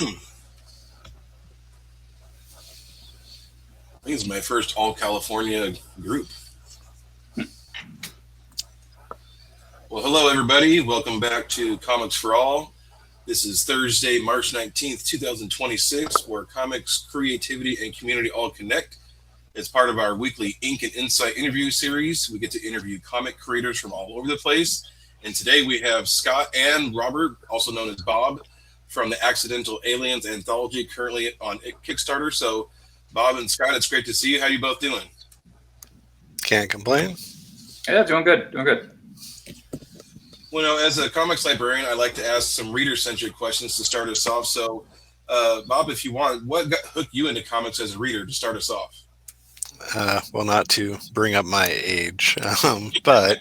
I think it's my first all California group. Well, hello, everybody. Welcome back to Comics for All. This is Thursday, March 19th, 2026, where comics, creativity, and community all connect. It's part of our weekly Ink and Insight interview series. We get to interview comic creators from all over the place. And today we have Scott and Robert, also known as Bob, from the Accidental Aliens Anthology, currently on Kickstarter. So, Bob and Scott, it's great to see you. How you both doing? Can't complain. Yeah, doing good. Doing good. Well, as a comics librarian, I like to ask some reader-centric questions to start us off. So, Bob, if you want, what hooked you into comics as a reader to start us off? Well, not to bring up my age, but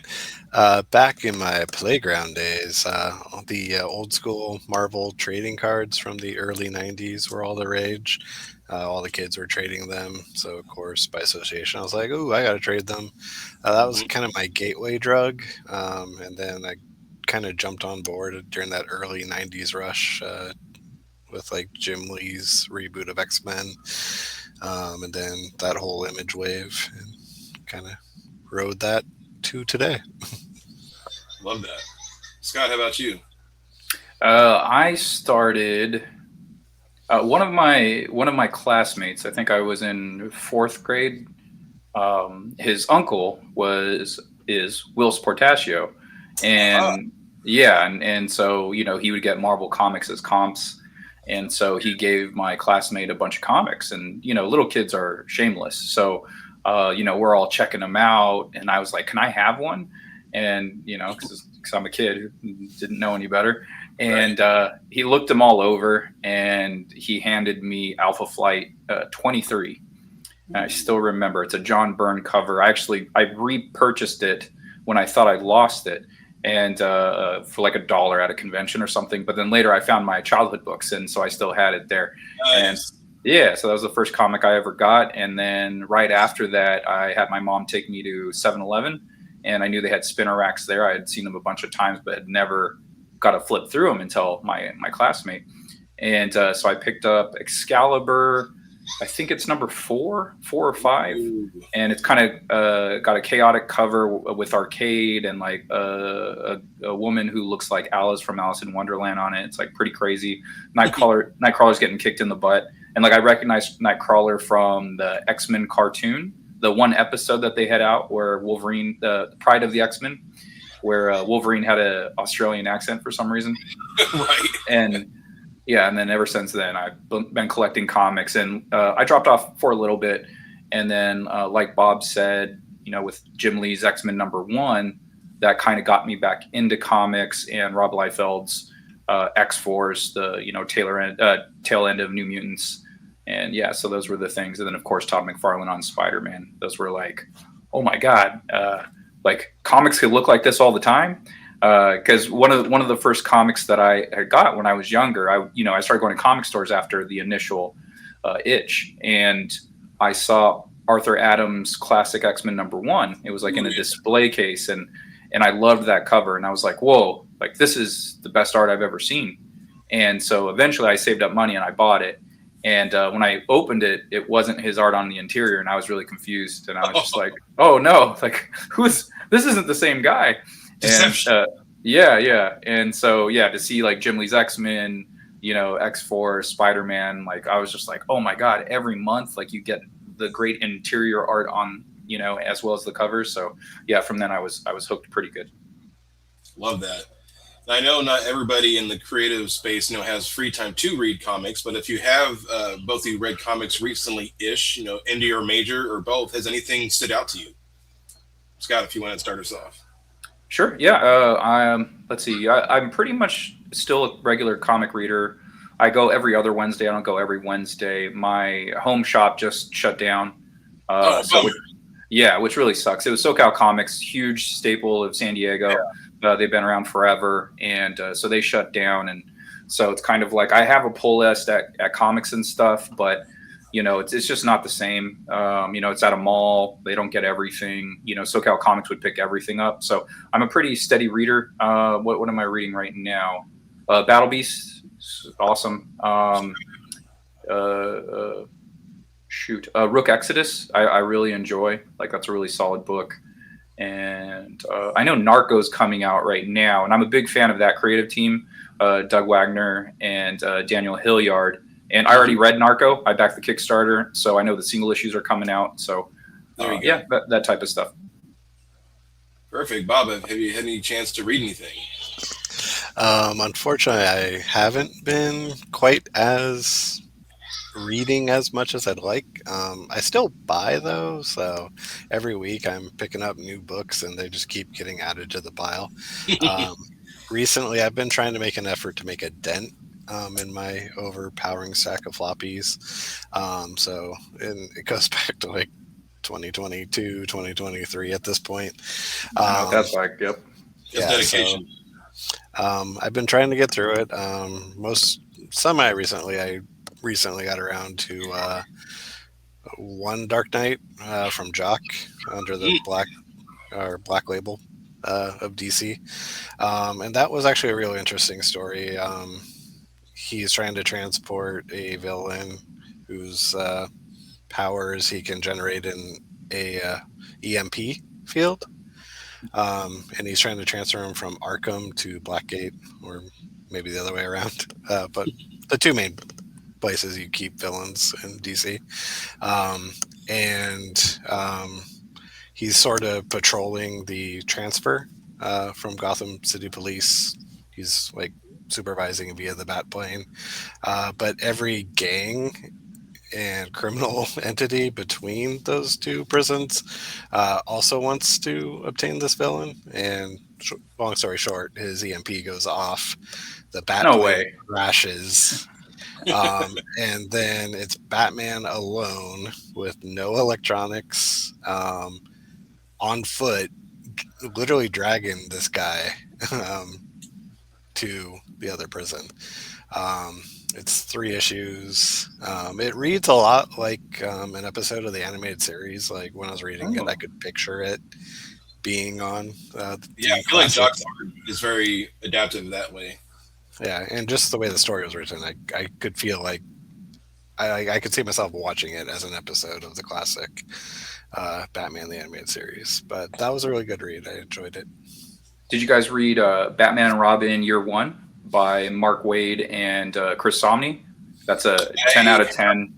back in my playground days, the old school Marvel trading cards from the early 90s were all the rage. All the kids were trading them. So, of course, by association, I was like, ooh, I got to trade them. That was kind of my gateway drug. And then I kind of jumped on board during that early 90s rush with like Jim Lee's reboot of X-Men. And then that whole image wave, and kind of rode that to today. Love that. Scott, how about you? I started one of my classmates. I think I was in fourth grade. His uncle is Will Sportaccio, and and so he would get Marvel comics as comps. And so he gave my classmate a bunch of comics, and little kids are shameless. So we're all checking them out, and I was like, "Can I have one?" And because I'm a kid who didn't know any better, and he looked them all over, and he handed me Alpha Flight 23. And I still remember it's a John Byrne cover. I repurchased it when I thought I lost it, and for like $1 at a convention or something. But then later I found my childhood books, and so I still had it there. Nice. And so that was the first comic I ever got. And then right after that, I had my mom take me to 7-Eleven, and I knew they had spinner racks there. I had seen them a bunch of times, but had never got to flip through them until my classmate. And so I picked up Excalibur. I think it's number 4 or 5, and it's kind of got a chaotic cover with arcade and like a woman who looks like Alice from Alice in Wonderland on it. It's like pretty crazy. Nightcrawler's getting kicked in the butt, and like I recognized Nightcrawler from the X-Men cartoon, the one episode that they had out where Wolverine, the Pride of the X-Men, where Wolverine had an Australian accent for some reason, Right. and then ever since then, I've been collecting comics, and I dropped off for a little bit. And then, like Bob said, with Jim Lee's X-Men #1, that kind of got me back into comics, and Rob Liefeld's X-Force, the, tail end of New Mutants. And so those were the things. And then, of course, Todd McFarlane on Spider-Man. Those were like, oh my God, like comics could look like this all the time. Because one of the first comics that I got when I was younger, I started going to comic stores after the initial itch, and I saw Arthur Adams' classic X-Men #1. It was like in a display case, and I loved that cover, and I was like, whoa, like this is the best art I've ever seen. And so eventually I saved up money and I bought it. And when I opened it, it wasn't his art on the interior, and I was really confused. And I was just like, oh no, like this isn't the same guy. Deception. And and so to see like Jim Lee's X-Men, X-Force, Spider-Man, like I was just like, oh my God, every month like you get the great interior art on, as well as the covers. So from then I was hooked pretty good. Love that. I know not everybody in the creative space, has free time to read comics, but if you have both of you read comics recently-ish, indie or major or both, has anything stood out to you? Scott, if you want to start us off. Sure. Let's see. I'm pretty much still a regular comic reader. I go every other Wednesday. I don't go every Wednesday. My home shop just shut down. Which really sucks. It was SoCal Comics, huge staple of San Diego. They've been around forever, and so they shut down. And so it's kind of like I have a pull list at comics and stuff, but it's just not the same. It's at a mall. They don't get everything. SoCal Comics would pick everything up. So I'm a pretty steady reader. What am I reading right now? Battle Beast Awesome. Rook Exodus. I really enjoy. Like, that's a really solid book. And I know Narco's coming out right now, and I'm a big fan of that creative team, Doug Wagner and Daniel Hilliard. And I already read Narco. I backed the Kickstarter, so I know the single issues are coming out. So There you go. yeah, that type of stuff. Perfect. Bob, have you had any chance to read anything? Unfortunately, I haven't been quite as reading as much as I'd like. I still buy though, so every week I'm picking up new books and they just keep getting added to the pile. Recently, I've been trying to make an effort to make a dent in my overpowering stack of floppies. So it goes back to like 2022, 2023 at this point. That's like, yep. It's dedication. So, I've been trying to get through it. I recently got around to One Dark Knight from Jock under the black label of DC. And that was actually a really interesting story. He's trying to transport a villain whose powers he can generate in a EMP field. And he's trying to transfer him from Arkham to Blackgate, or maybe the other way around. But the two main places you keep villains in DC. He's sort of patrolling the transfer from Gotham City Police. He's like supervising via the Batplane. But every gang and criminal entity between those two prisons also wants to obtain this villain. And long story short, his EMP goes off. The Batplane crashes. And then it's Batman alone with no electronics, on foot, literally dragging this guy to the other prison. It's 3 issues. It reads a lot like an episode of the animated series. Like when I was reading it, I could picture it being on. I feel like Jock's art is very adaptive that way. Yeah, and just the way the story was written, I could feel like I could see myself watching it as an episode of the classic Batman the Animated Series. But that was a really good read. I enjoyed it. Did you guys read Batman and Robin Year One by Mark Waid and Chris Somney? That's a 10 out of 10.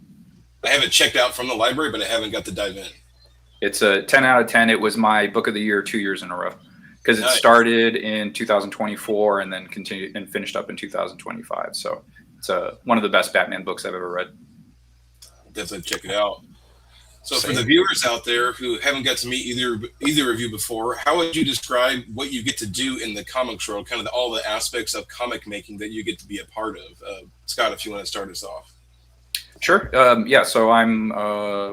I haven't checked out from the library, but I haven't got to dive in. It's a 10 out of 10. It was my book of the year 2 years in a row, because it started in 2024 and then continued and finished up in 2025. So it's one of the best Batman books I've ever read. Definitely check it out. So for the viewers out there who haven't got to meet either of you before, how would you describe what you get to do in the comics world, kind of all the aspects of comic making that you get to be a part of? Scott, if you want to start us off. Sure. So I'm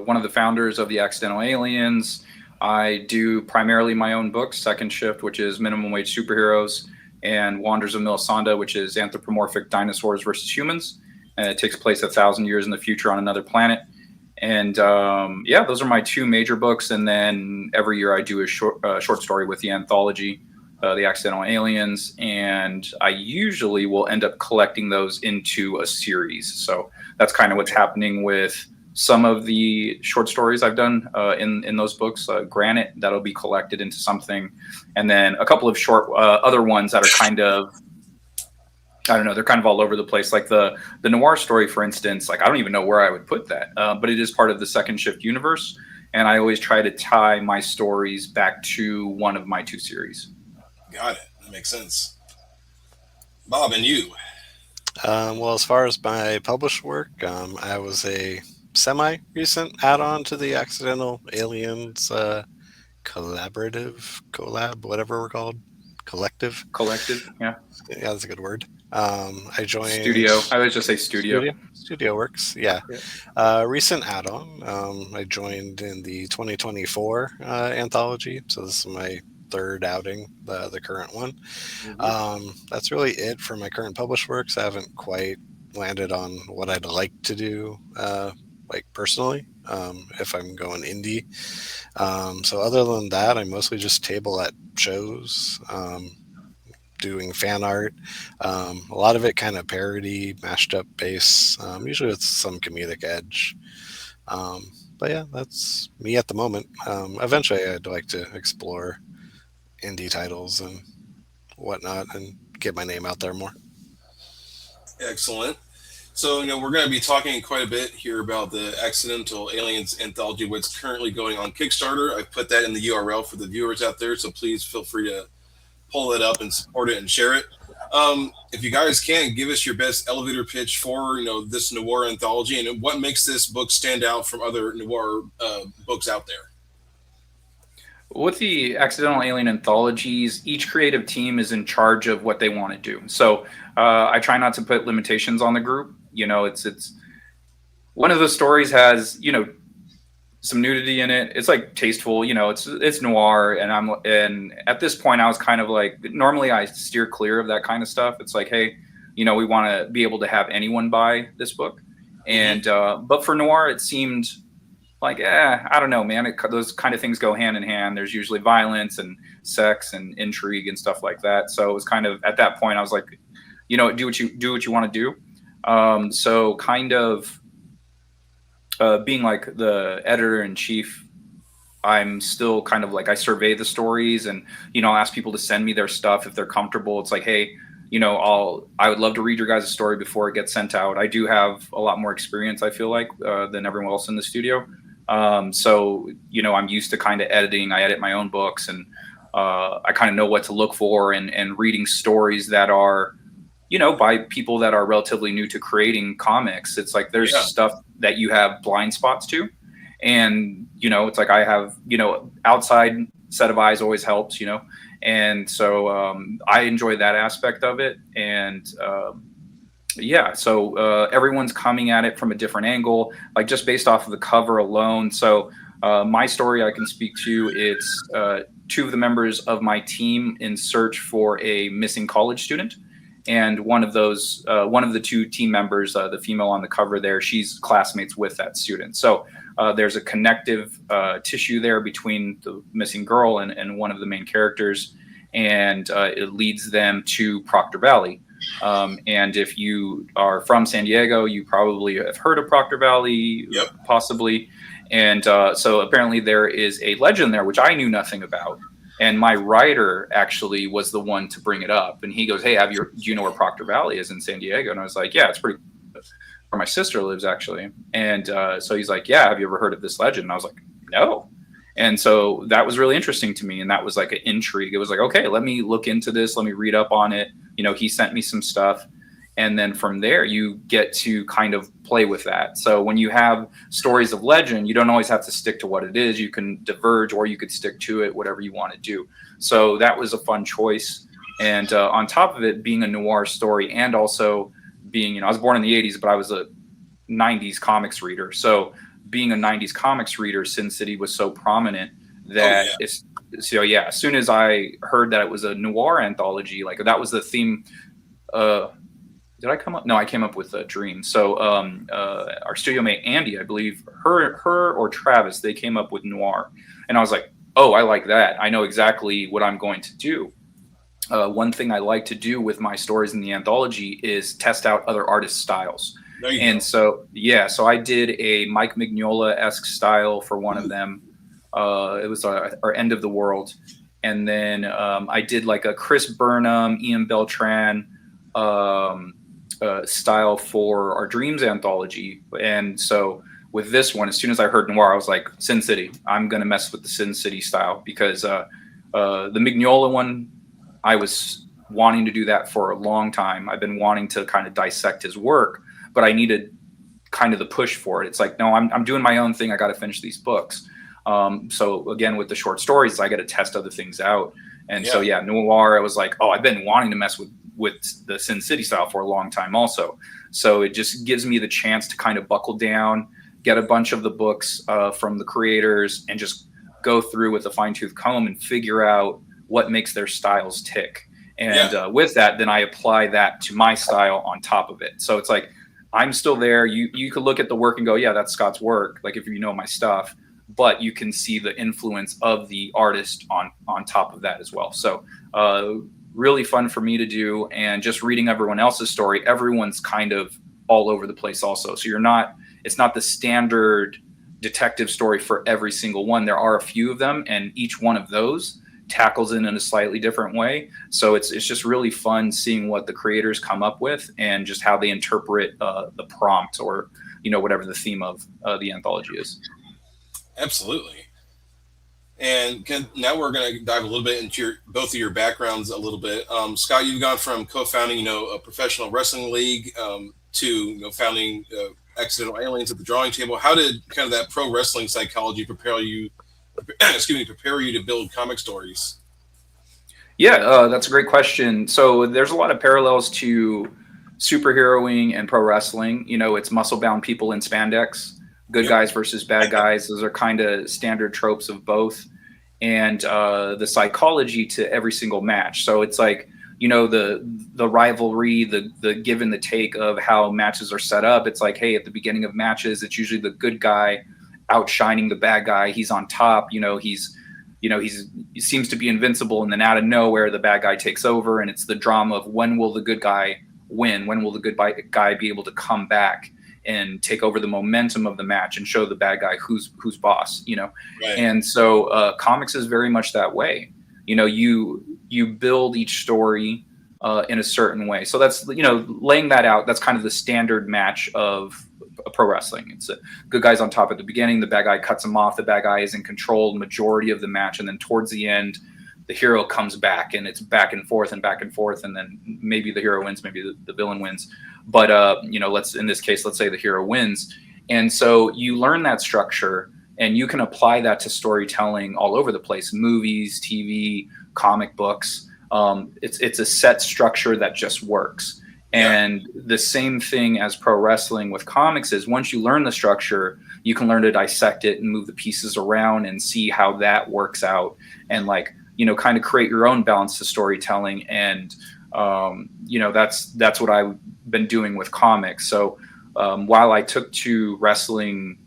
one of the founders of the Accidental Aliens. I do primarily my own books, Second Shift, which is minimum wage superheroes, and Wonders of Melisande, which is anthropomorphic dinosaurs versus humans. And it takes place 1,000 years in the future on another planet. And those are my 2 major books. And then every year I do a short story with the anthology, the Accidental Aliens. And I usually will end up collecting those into a series. So that's kind of what's happening with some of the short stories I've done in those books. Granite, that'll be collected into something. And then a couple of short other ones that are kind of, I don't know, they're kind of all over the place. Like the Noir story, for instance, like I don't even know where I would put that, but it is part of the Second Shift universe. And I always try to tie my stories back to one of my 2 series. Got it. That makes sense. Bob, and you? Well, as far as my published work, I was a semi-recent add-on to the Accidental Aliens collab, whatever we're called. Collective, yeah, that's a good word. I joined Studio. I would just say Studio. Studio works, yeah. Recent add-on. I joined in the 2024 anthology, so this is my 3rd outing, the current one. That's really it for my current published works. I haven't quite landed on what I'd like to do, like personally, if I'm going indie. So other than that, I mostly just table at shows, doing fan art. A lot of it kind of parody, mashed up base, usually with some comedic edge. But yeah, that's me at the moment. Eventually, I'd like to explore indie titles and whatnot and get my name out there more. Excellent. So, we're going to be talking quite a bit here about the Accidental Aliens Anthology, what's currently going on Kickstarter. I've put that in the URL for the viewers out there, so please feel free to pull it up and support it and share it. If you guys can, give us your best elevator pitch for, this Noir Anthology and what makes this book stand out from other Noir books out there. With the Accidental Alien Anthologies, each creative team is in charge of what they want to do. So I try not to put limitations on the group. It's one of the stories has, some nudity in it. It's like tasteful, it's noir. And at this point I was kind of like, normally I steer clear of that kind of stuff. It's like, hey, we want to be able to have anyone buy this book. And, but for noir, it seemed like, I don't know, man, those kind of things go hand in hand. There's usually violence and sex and intrigue and stuff like that. So it was kind of, at that point I was like, do what you want to do. So kind of, being like the editor in chief, I'm still kind of like, I survey the stories and, I'll ask people to send me their stuff if they're comfortable. It's like, hey, I would love to read your guys' story before it gets sent out. I do have a lot more experience, I feel like, than everyone else in the studio. So, I'm used to kind of editing. I edit my own books and I kind of know what to look for and reading stories that are, by people that are relatively new to creating comics. It's like there's stuff that you have blind spots to. And, it's like I have, outside set of eyes always helps, And so I enjoy that aspect of it. And so everyone's coming at it from a different angle, like just based off of the cover alone. So my story I can speak to, it's two of the members of my team in search for a missing college student. And one of the two team members, the female on the cover there, she's classmates with that student. So there's a connective tissue there between the missing girl and one of the main characters. And it leads them to Proctor Valley. And if you are from San Diego, you probably have heard of Proctor Valley, possibly. And so apparently there is a legend there, which I knew nothing about. And my writer actually was the one to bring it up. And he goes, hey, do you know where Proctor Valley is in San Diego? And I was like, yeah, it's pretty where my sister lives, actually. And so he's like, yeah, have you ever heard of this legend? And I was like, no. And so that was really interesting to me. And that was like an intrigue. It was like, okay, let me look into this. Let me read up on it. He sent me some stuff. And then from there, you get to kind of play with that. So when you have stories of legend, you don't always have to stick to what it is. You can diverge or you could stick to it, whatever you want to do. So that was a fun choice. And on top of it being a noir story and also being, I was born in the 80s, but I was a 90s comics reader. So being a 90s comics reader, Sin City was so prominent that as soon as I heard that it was a noir anthology, like that was the theme. Did I come up? No, I came up with a dream. So our studio mate, Andy, I believe her or Travis, they came up with noir. And I was like, oh, I like that. I know exactly what I'm going to do. One thing I like to do with my stories in the anthology is test out other artists' styles. So I did a Mike Mignola-esque style for one of them. It was our End of the World. And then I did like a Chris Burnham, Ian Beltran, style for our Dreams anthology. And so with this one, as soon as I heard noir, I was like, Sin City. I'm going to mess with the Sin City style because the Mignola one, I was wanting to do that for a long time. I've been wanting to kind of dissect his work, but I needed kind of the push for it. It's like, no, I'm doing my own thing. I got to finish these books. So again, with the short stories, I got to test other things out. And so, noir, I was like, oh, I've been wanting to mess with the Sin City style for a long time also. So it just gives me the chance to kind of buckle down, get a bunch of the books from the creators and just go through with a fine-tooth comb and figure out what makes their styles tick. And with that, then I apply that to my style on top of it. So it's like, I'm still there. You could look at the work and go, yeah, that's Scott's work. Like if you know my stuff, but you can see the influence of the artist on top of that as well. So really fun for me to do. And just reading everyone else's story, everyone's kind of all over the place also. So it's not the standard detective story for every single one. There are a few of them, and each one of those tackles it in a slightly different way. So it's just really fun seeing what the creators come up with and just how they interpret the prompt, or whatever the theme of the anthology is. Absolutely. And now we're going to dive a little bit into both of your backgrounds a little bit. Scott, you've gone from co-founding, a professional wrestling league to founding Accidental Aliens at the Drawing Table. How did kind of that pro wrestling psychology prepare you to build comic stories? Yeah, that's a great question. So there's a lot of parallels to superheroing and pro wrestling. It's muscle-bound people in spandex, good guys versus bad guys. Those are kind of standard tropes of both. And the psychology to every single match. So it's like, the rivalry, the give and the take of how matches are set up. It's like, hey, at the beginning of matches, it's usually the good guy outshining the bad guy. He's on top. He seems to be invincible, and then out of nowhere, the bad guy takes over, and it's the drama of when will the good guy win? When will the good guy be able to come back and take over the momentum of the match and show the bad guy who's boss? Right. And so comics is very much that way. You build each story in a certain way. So that's, laying that out. That's kind of the standard match of pro wrestling. It's a good guy's on top at the beginning. The bad guy cuts him off. The bad guy is in control the majority of the match. And then towards the end, the hero comes back, and it's back and forth. And then maybe the hero wins, maybe the villain wins. But, in this case, let's say the hero wins. And so you learn that structure, and you can apply that to storytelling all over the place: movies, TV, comic books. It's a set structure that just works. And the same thing as pro wrestling with comics is, once you learn the structure, you can learn to dissect it and move the pieces around and see how that works out, and kind of create your own balance to storytelling. And that's what I've been doing with comics. So while I took to wrestling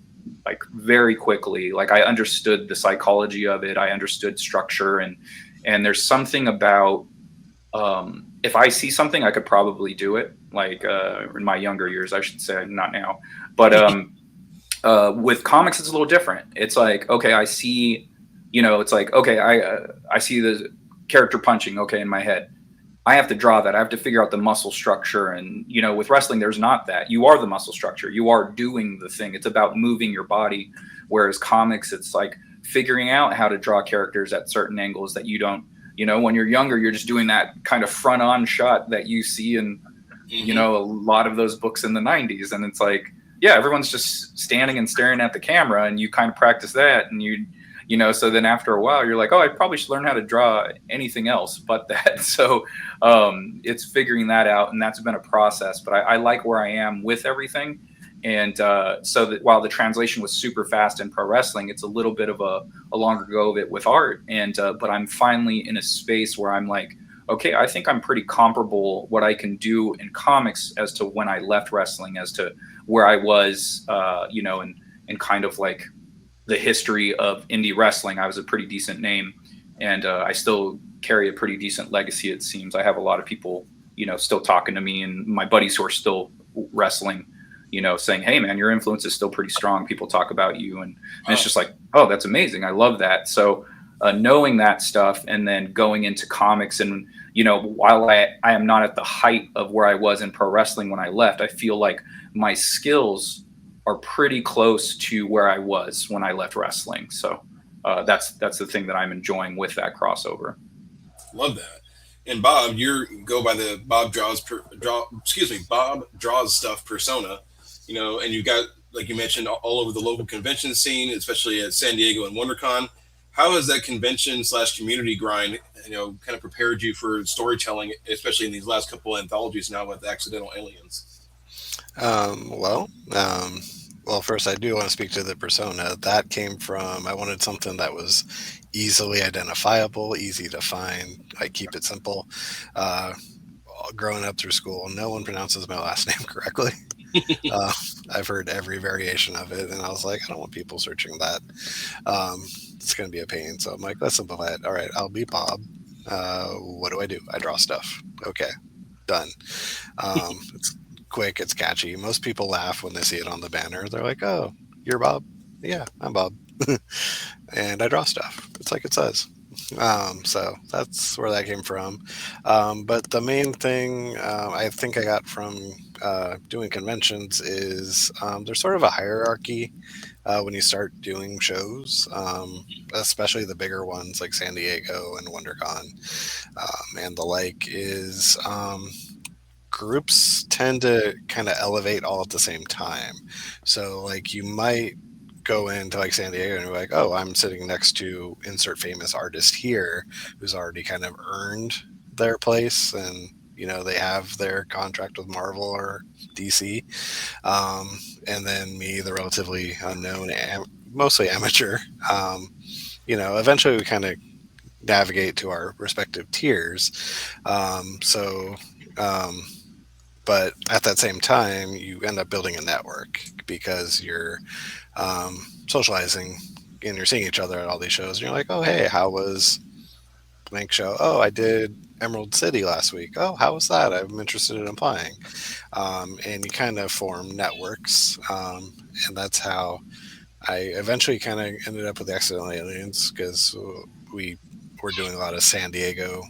very quickly, I understood the psychology of it, I understood structure, and there's something about if I see something, I could probably do it. In my younger years, I should say, not now. But with comics, it's a little different. It's like, okay, I see, it's like, okay, I see the character punching, okay, in my head. I have to draw that. I have to figure out the muscle structure. And, with wrestling, there's not that. You are the muscle structure. You are doing the thing. It's about moving your body. Whereas comics, it's like figuring out how to draw characters at certain angles that you don't. When you're younger, you're just doing that kind of front-on shot that you see in, a lot of those books in the 90s. And it's like, yeah, everyone's just standing and staring at the camera, and you kind of practice that. And so then after a while, you're like, oh, I probably should learn how to draw anything else but that. So it's figuring that out, and that's been a process. But I like where I am with everything. And so that while the translation was super fast in pro wrestling, it's a little bit of a longer go of it with art. And but I'm finally in a space where I'm like, okay, I think I'm pretty comparable what I can do in comics as to when I left wrestling, as to where I was, and kind of like the history of indie wrestling. I was a pretty decent name, and I still carry a pretty decent legacy, it seems. I have a lot of people, still talking to me, and my buddies who are still wrestling, saying, hey man, your influence is still pretty strong. People talk about you. And it's just like, oh, that's amazing. I love that. So knowing that stuff, and then going into comics, and, while I am not at the height of where I was in pro wrestling when I left, I feel like my skills are pretty close to where I was when I left wrestling. So that's the thing that I'm enjoying with that crossover. Love that. And Bob, go by the Bob Draws Stuff persona, and you got, like you mentioned, all over the local convention scene, especially at San Diego and WonderCon. How has that convention/community grind, kind of prepared you for storytelling, especially in these last couple of anthologies now with Accidental Aliens? Well, first I do want to speak to the persona. That came from, I wanted something that was easily identifiable, easy to find. I keep it simple. Growing up through school, no one pronounces my last name correctly. I've heard every variation of it, and I was like, I don't want people searching that. It's going to be a pain. So I'm like, let's simplify it. All right, I'll be Bob. What do? I draw stuff. Okay, done. It's quick, it's catchy. Most people laugh when they see it on the banner. They're like, "Oh, you're Bob." Yeah, I'm Bob. And I draw stuff. It's like it says. So that's where that came from. But the main thing I think I got from doing conventions is there's sort of a hierarchy when you start doing shows, especially the bigger ones like San Diego and WonderCon and the like, is groups tend to kind of elevate all at the same time. So, like, you might go into like San Diego and you're like, oh, I'm sitting next to insert famous artist here who's already kind of earned their place, and they have their contract with Marvel or DC. And then me, the relatively unknown, mostly amateur. Eventually we kind of navigate to our respective tiers. So. But at that same time, you end up building a network because you're socializing and you're seeing each other at all these shows. And you're like, oh, hey, how was blank show? Oh, I did Emerald City last week. Oh, how was that? I'm interested in applying. And you kind of form networks. And that's how I eventually kind of ended up with the Accidental Aliens, because we were doing a lot of San Diego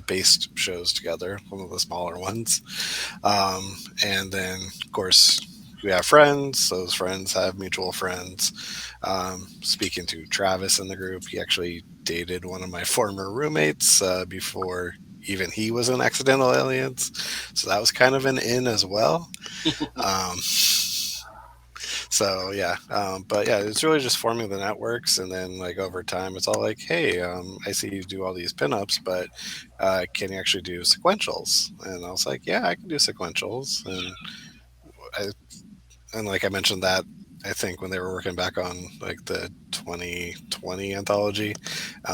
based shows together, one of the smaller ones. And then, of course, we have friends. Those friends have mutual friends. Speaking to Travis in the group, he actually dated one of my former roommates before even he was in Accidental Aliens. So that was kind of an in as well. So yeah, but yeah, it's really just forming the networks, and then like over time, it's all like, hey, I see you do all these pinups, but can you actually do sequentials? And I was like, yeah, I can do sequentials, and like I mentioned that. I think when they were working back on like the 2020 anthology,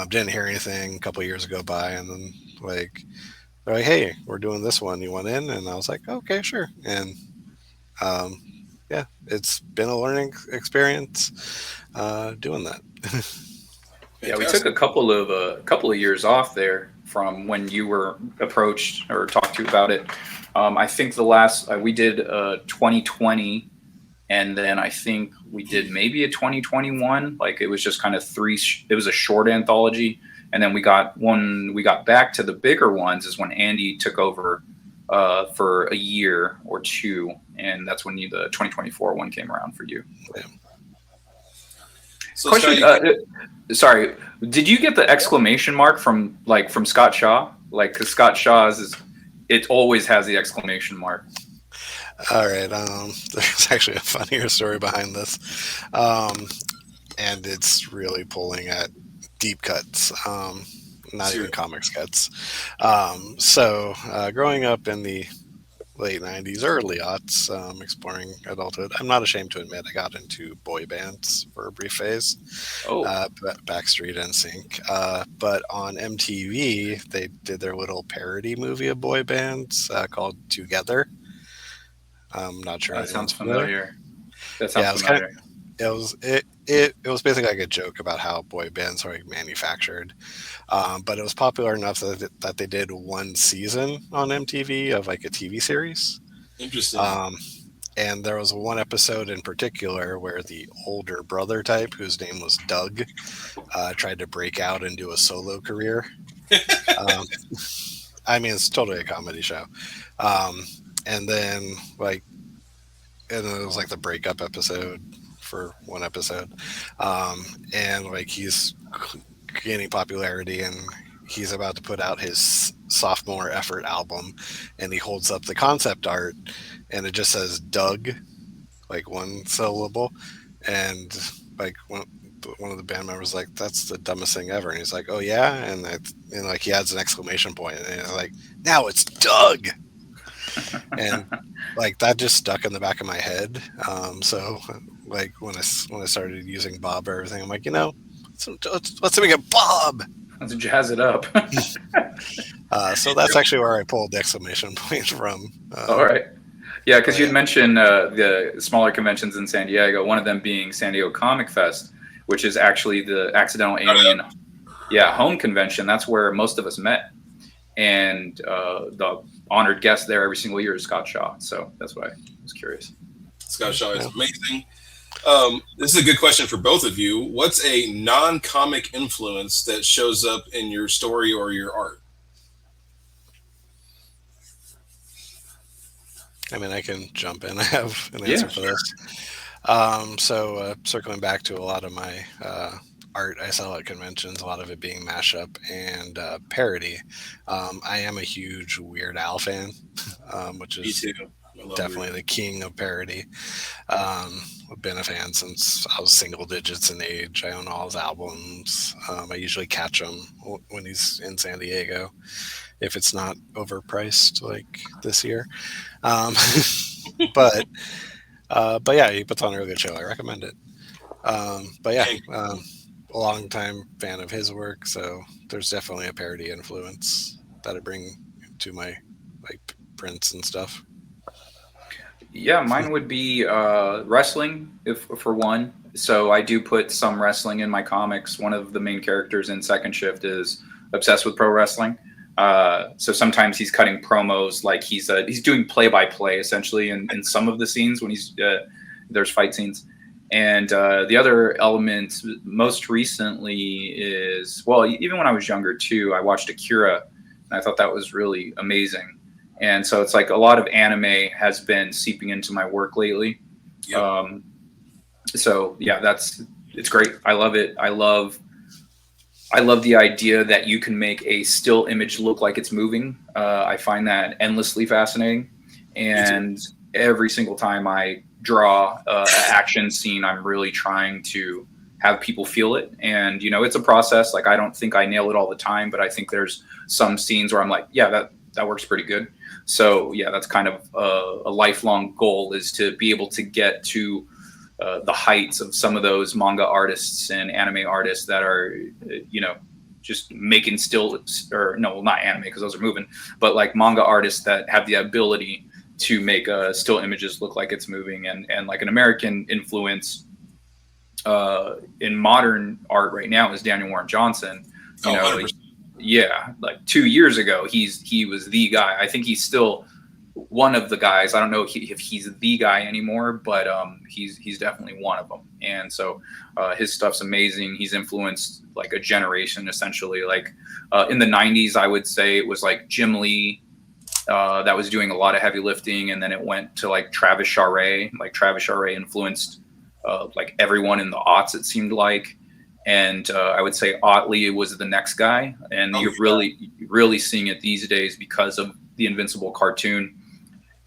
didn't hear anything. A couple years go by, and then like they're like, "Hey, we're doing this one. You want in?" And I was like, "Okay, sure." And yeah, it's been a learning experience doing that. Yeah, we took a couple of years off there from when you were approached or talked to about it. I think the last we did 2020, and then I think we did maybe a 2021. Like it was just kind of it was a short anthology, and then we got back to the bigger ones is when Andy took over for a year or two, and that's when the 2024 one came around for you. Yeah. So Question. Scott, Sorry, did you get the exclamation mark from Scott Shaw? Like, because Scott Shaw's it always has the exclamation mark. All right. There's actually a funnier story behind this, and it's really pulling at deep cuts, not even comics cuts. So growing up in the late 90s, early aughts, exploring adulthood, I'm not ashamed to admit I got into boy bands for a brief phase. Backstreet NSYNC. But on MTV, they did their little parody movie of boy bands called Together. I'm not sure. That sounds familiar. It was basically like a joke about how boy bands are like manufactured. But it was popular enough that they did one season on MTV of like a TV series. Interesting. And there was one episode in particular where the older brother type, whose name was Doug, tried to break out and do a solo career. I mean, it's totally a comedy show. And then and it was like the breakup episode for one episode. And like he's gaining popularity, and he's about to put out his sophomore effort album, and he holds up the concept art, and it just says Doug, like one syllable, and like one of the band members like, that's the dumbest thing ever, and he's like, oh yeah, and like he adds an exclamation point, and like, now it's Doug. And like that just stuck in the back of my head. So like when I started using Bob or everything, I'm like, let's make it Bob. Let's jazz it up. So that's actually where I pulled the exclamation point from. All right. Yeah, because you'd mentioned the smaller conventions in San Diego, one of them being San Diego Comic Fest, which is actually the Accidental Alien Yeah, home convention. That's where most of us met, and the honored guest there every single year is Scott Shaw. So that's why I was curious. Scott Shaw is Yeah. amazing. This is a good question for both of you. What's a non-comic influence that shows up in your story or your art? I mean, I can jump in. I have an Yeah, answer for this. So circling back to a lot of my art I sell at conventions, a lot of it being mashup and parody. I am a huge Weird Al fan, which Me is too. I love definitely the king of parody. I've been a fan since I was single digits in age. I own all his albums. I usually catch him when he's in San Diego, if it's not overpriced like this year. Um, but but yeah, he puts on a really good show. I recommend it. But yeah, Weird. a long time fan of his work, so there's definitely a parody influence that I bring to my like prints and stuff. yeah. Mine would be wrestling, if for one. So I do put some wrestling in my comics. One of the main characters in Second Shift is obsessed with pro wrestling. So sometimes he's cutting promos, like he's doing play by play essentially in some of the scenes when there's fight scenes. And the other element, most recently, is, well, even when I was younger too, I watched Akira, and I thought that was really amazing. And so it's like a lot of anime has been seeping into my work lately. Yep. So yeah, it's great. I love it. I love the idea that you can make a still image look like it's moving. I find that endlessly fascinating. And every single time I draw an action scene, I'm really trying to have people feel it. And, it's a process. Like, I don't think I nail it all the time, but I think there's some scenes where I'm like, yeah, that works pretty good. So yeah, that's kind of a lifelong goal, is to be able to get to the heights of some of those manga artists and anime artists that are, just making still, or no, well, not anime because those are moving, but like manga artists that have the ability to make still images look like it's moving. And like an American influence in modern art right now is Daniel Warren Johnson. You know, 100%. yeah, like 2 years ago, he was the guy. I think he's still one of the guys. I don't know if he's the guy anymore, but he's definitely one of them. And so his stuff's amazing. He's influenced like a generation essentially. Like in the 90s, I would say it was like Jim Lee that was doing a lot of heavy lifting, and then it went to like Travis Charest. Like Travis Charest influenced like everyone in the aughts, it seemed like. And I would say Otley was the next guy, and you're really seeing it these days because of the Invincible cartoon.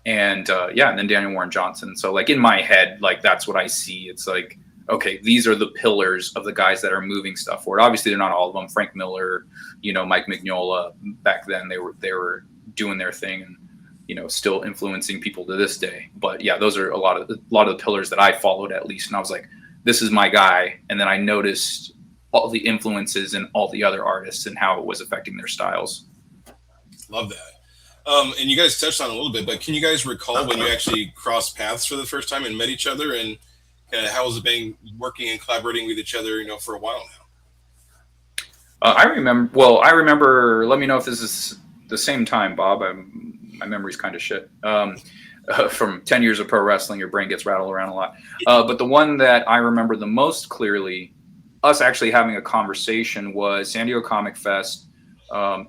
And yeah, and then Daniel Warren Johnson. So like in my head, like that's what I see. It's like, okay, these are the pillars of the guys that are moving stuff forward. Obviously, they're not all of them. Frank Miller, Mike Mignola. Back then, they were doing their thing, and still influencing people to this day. But yeah, those are a lot of the pillars that I followed, at least. And I was like, this is my guy. And then I noticed all the influences in all the other artists and how it was affecting their styles. Love that. And you guys touched on it a little bit, but can you guys recall when you actually crossed paths for the first time and met each other, and how has it been working and collaborating with each other, for a while now? I remember. Let me know if this is the same time, Bob. My memory's kind of shit. From 10 years of pro wrestling, your brain gets rattled around a lot. But the one that I remember the most clearly, us actually having a conversation, was San Diego Comic Fest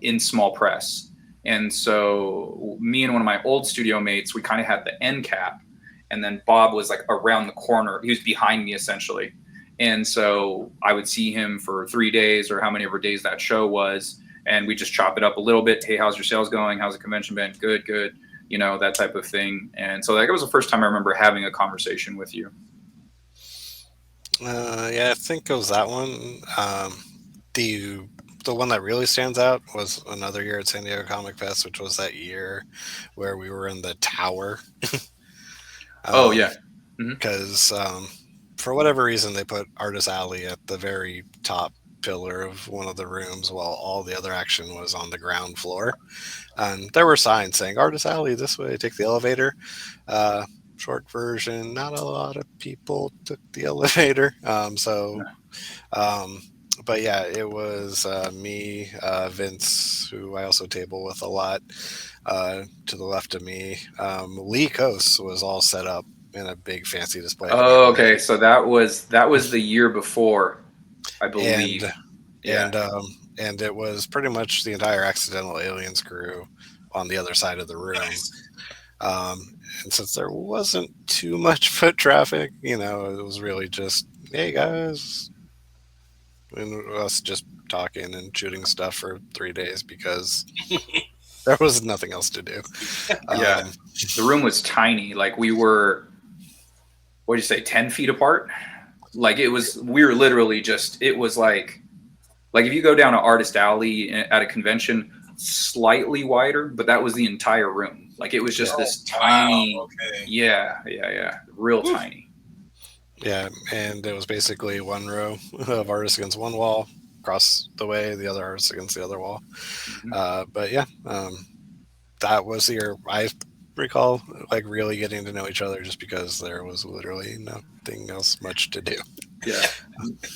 in small press. And so me and one of my old studio mates, we kind of had the end cap, and then Bob was like around the corner. He was behind me essentially. And so I would see him for 3 days, or how many ever days that show was. And we just chop it up a little bit. Hey, how's your sales going? How's the convention been? Good. That type of thing. And so that was the first time I remember having a conversation with you. Yeah, I think it was that one. The one that really stands out was another year at San Diego Comic Fest, which was that year where we were in the tower. Oh yeah, because for whatever reason they put Artist Alley at the very top pillar of one of the rooms, while all the other action was on the ground floor. And there were signs saying Artist Alley this way, take the elevator. Short version, not a lot of people took the elevator. but yeah, it was me, Vince, who I also table with a lot. To the left of me, Lee Coase was all set up in a big fancy display to Oh, begin with, okay. So that was the year before, I and believe. and Yeah. and it was pretty much the entire Accidental Aliens crew on the other side of the room. Nice. And since there wasn't too much foot traffic, it was really just, hey guys, and us just talking and shooting stuff for 3 days because there was nothing else to do. Yeah. Um, The room was tiny. Like we were, what did you say, 10 feet apart? Like we were literally just, it was like if you go down an artist alley at a convention, slightly wider, but that was the entire room. Like it was just Yeah. this Wow. tiny, Okay. yeah, real Whew. tiny. yeah, and it was basically one row of artists against one wall, across the way, the other artists against the other wall. Mhm. But yeah, that was the year I recall like really getting to know each other just because there was literally nothing else much to do. Yeah.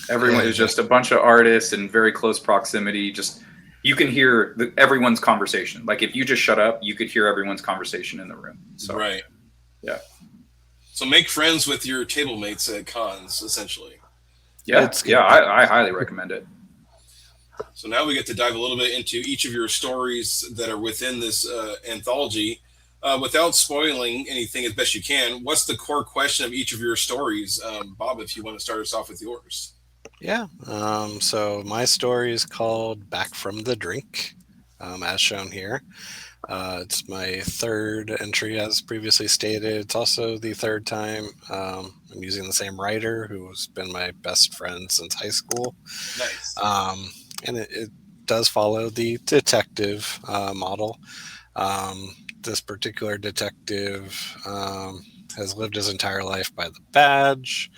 Everyone, it was And just a bunch of artists in very close proximity. Just you can hear everyone's conversation. Like if you just shut up, you could hear everyone's conversation in the room. So Right. yeah, So make friends with your table mates at cons, essentially. it's good. I highly recommend it. So now we get to dive a little bit into each of your stories that are within this anthology. Without spoiling anything as best you can, what's the core question of each of your stories? Bob, if you want to start us off with yours. Yeah. So my story is called Back from the Drink, as shown here. It's my third entry, as previously stated. It's also the third time I'm using the same writer who's been my best friend since high school. Nice. And it does follow the detective model. This particular detective has lived his entire life by the badge,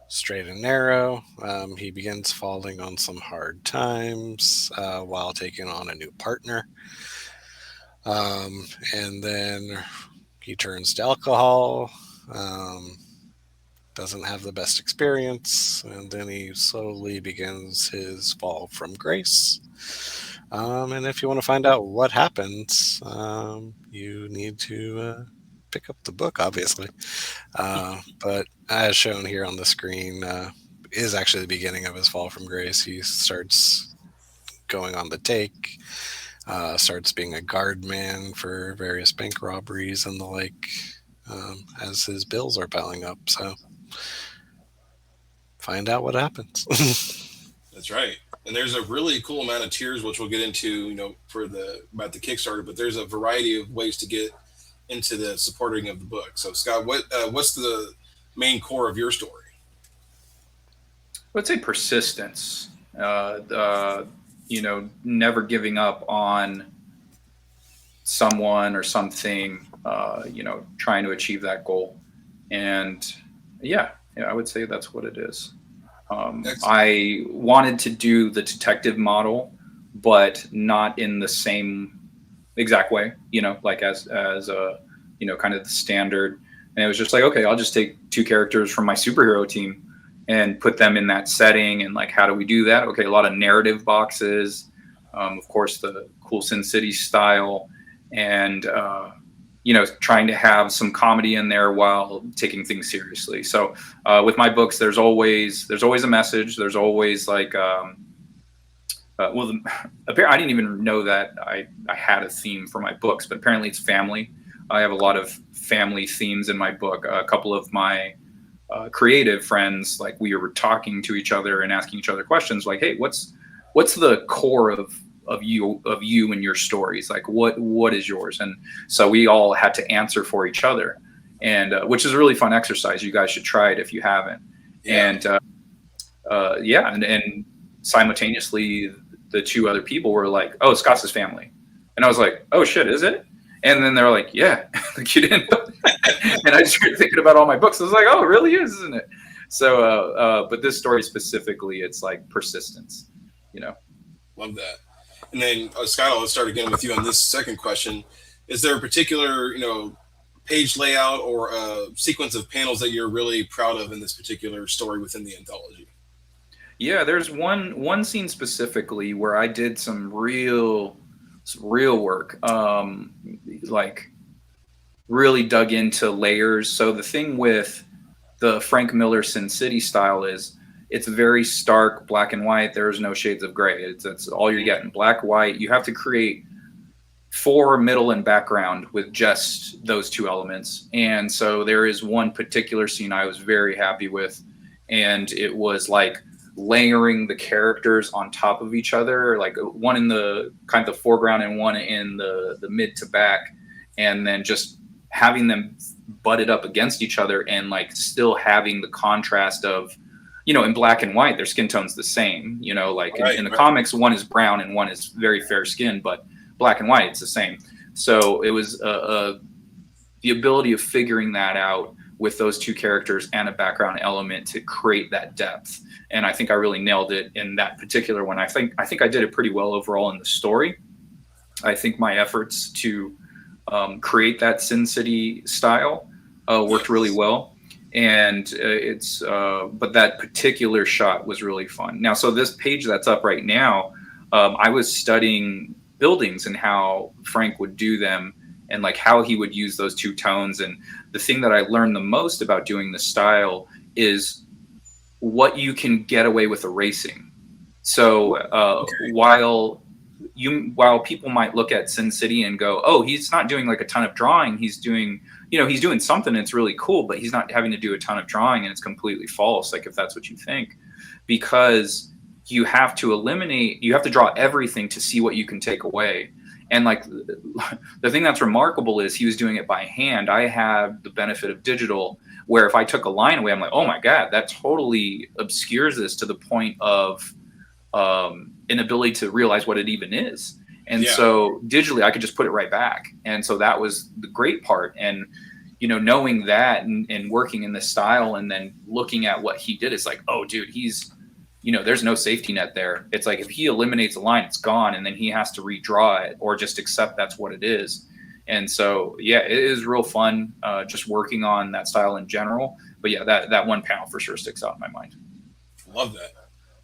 straight and narrow. He begins falling on some hard times while taking on a new partner. And then he turns to alcohol, um, doesn't have the best experience, and then he slowly begins his fall from grace. And if you want to find out what happens, you need to pick up the book, obviously. But as shown here on the screen, is actually the beginning of his fall from grace. He starts going on the take, starts being a guard man for various bank robberies and the like, as his bills are piling up. So find out what happens. That's right. And there's a really cool amount of tiers, which we'll get into, for about the Kickstarter. But there's a variety of ways to get into the supporting of the book. So, Scott, what's the main core of your story? I would say persistence. Never giving up on someone or something. Trying to achieve that goal, and I would say that's what it is. I wanted to do the detective model, but not in the same exact way. Like as kind of the standard. And it was just like, okay, I'll just take two characters from my superhero team and put them in that setting. And like, how do we do that? Okay, a lot of narrative boxes, of course, the cool Sin City style, and trying to have some comedy in there while taking things seriously. So with my books, there's always a message. There's always like, I didn't even know that I had a theme for my books, but apparently it's family. I have a lot of family themes in my book. A couple of my creative friends, like we were talking to each other and asking each other questions like, hey, what's the core of you and your stories? Like what is yours? And so we all had to answer for each other, and which is a really fun exercise. You guys should try it if you haven't. Yeah. And simultaneously the two other people were like, oh, Scott's his family. And I was like, oh shit, is it? And then they're like, yeah. Like you didn't know. And I started thinking about all my books. I was like, oh, it really is, isn't it? So but this story specifically, it's like persistence, Love that. And then, Scott, I'll start again with you on this second question. Is there a particular, page layout or a sequence of panels that you're really proud of in this particular story within the anthology? Yeah, there's one scene specifically where I did some real work. Like really dug into layers. So the thing with the Frank Miller Sin City style is it's very stark black and white. There's no shades of gray. It's all you're getting, black, white. You have to create for middle and background with just those two elements. And so there is one particular scene I was very happy with, and it was like layering the characters on top of each other, like one in the kind of the foreground and one in the mid to back, and then just having them butted up against each other and like still having the contrast of, you know, in black and white their skin tone's the same, you know, like in the comics one is brown and one is very fair skinned, but black and white it's the same. So it was the ability of figuring that out with those two characters and a background element to create that depth. And I think I really nailed it in that particular one. I think I did it pretty well overall in the story. I think my efforts to create that Sin City style worked really well. And but that particular shot was really fun. Now, so this page that's up right now, I was studying buildings and how Frank would do them and like how he would use those two tones. And the thing that I learned the most about doing the style is what you can get away with erasing. So while people might look at Sin City and go, oh, he's not doing like a ton of drawing, he's doing, you know, he's doing something that's really cool, but he's not having to do a ton of drawing, and it's completely false, like if that's what you think, because you have to draw everything to see what you can take away. And like the thing that's remarkable is he was doing it by hand. I have the benefit of digital, where if I took a line away, I'm like, oh my God, that totally obscures this to the point of inability to realize what it even is. And so digitally I could just put it right back. And so that was the great part. And, you know, knowing that and working in this style and then looking at what he did, it's like, oh dude, he's, you know, there's no safety net there. It's like if he eliminates a line, it's gone, and then he has to redraw it or just accept that's what it is. And so, yeah, it is real fun just working on that style in general. But yeah, that one panel for sure sticks out in my mind. Love that.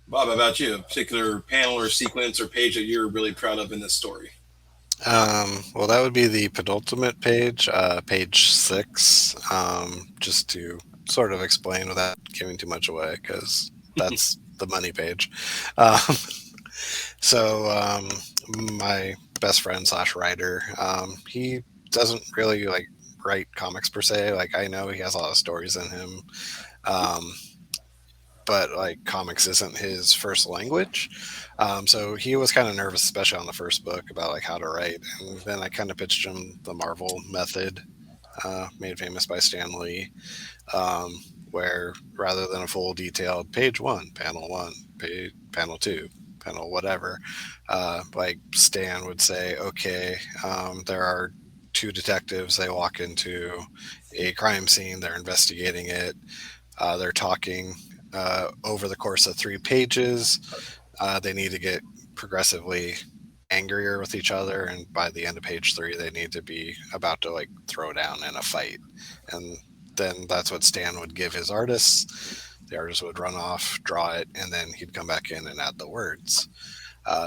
Bob, how about you? A particular panel or sequence or page that you're really proud of in this story? Well, that would be the penultimate page, page 6, just to sort of explain without giving too much away, because that's the money page. So my best friend / writer, he doesn't really like write comics per se. Like, I know he has a lot of stories in him, but like comics isn't his first language. So he was kind of nervous, especially on the first book, about like how to write. And then I kind of pitched him the Marvel method, made famous by Stan Lee, where rather than a full detailed page 1, panel 1, panel 2, panel whatever, like Stan would say, okay, there are 2 detectives. They walk into a crime scene. They're investigating it. They're talking over the course of 3 pages. They need to get progressively angrier with each other, and by the end of page 3 they need to be about to like throw down in a fight. And then that's what Stan would give his artists. The artist would run off, draw it, and then he'd come back in and add the words.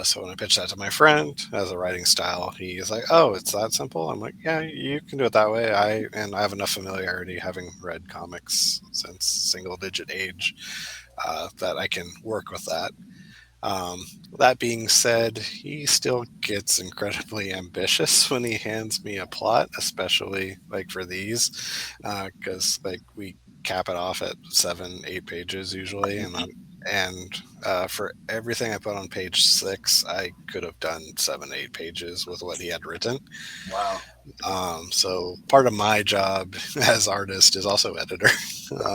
So when I pitched that to my friend as a writing style, he's like, oh, it's that simple? I'm like, yeah, you can do it that way. I have enough familiarity, having read comics since single digit age, that I can work with that. That being said, he still gets incredibly ambitious when he hands me a plot, especially like for these, because like we cap it off at 7-8 pages usually, and for everything I put on page 6, I could have done 7-8 pages with what he had written. Wow. So part of my job as artist is also editor.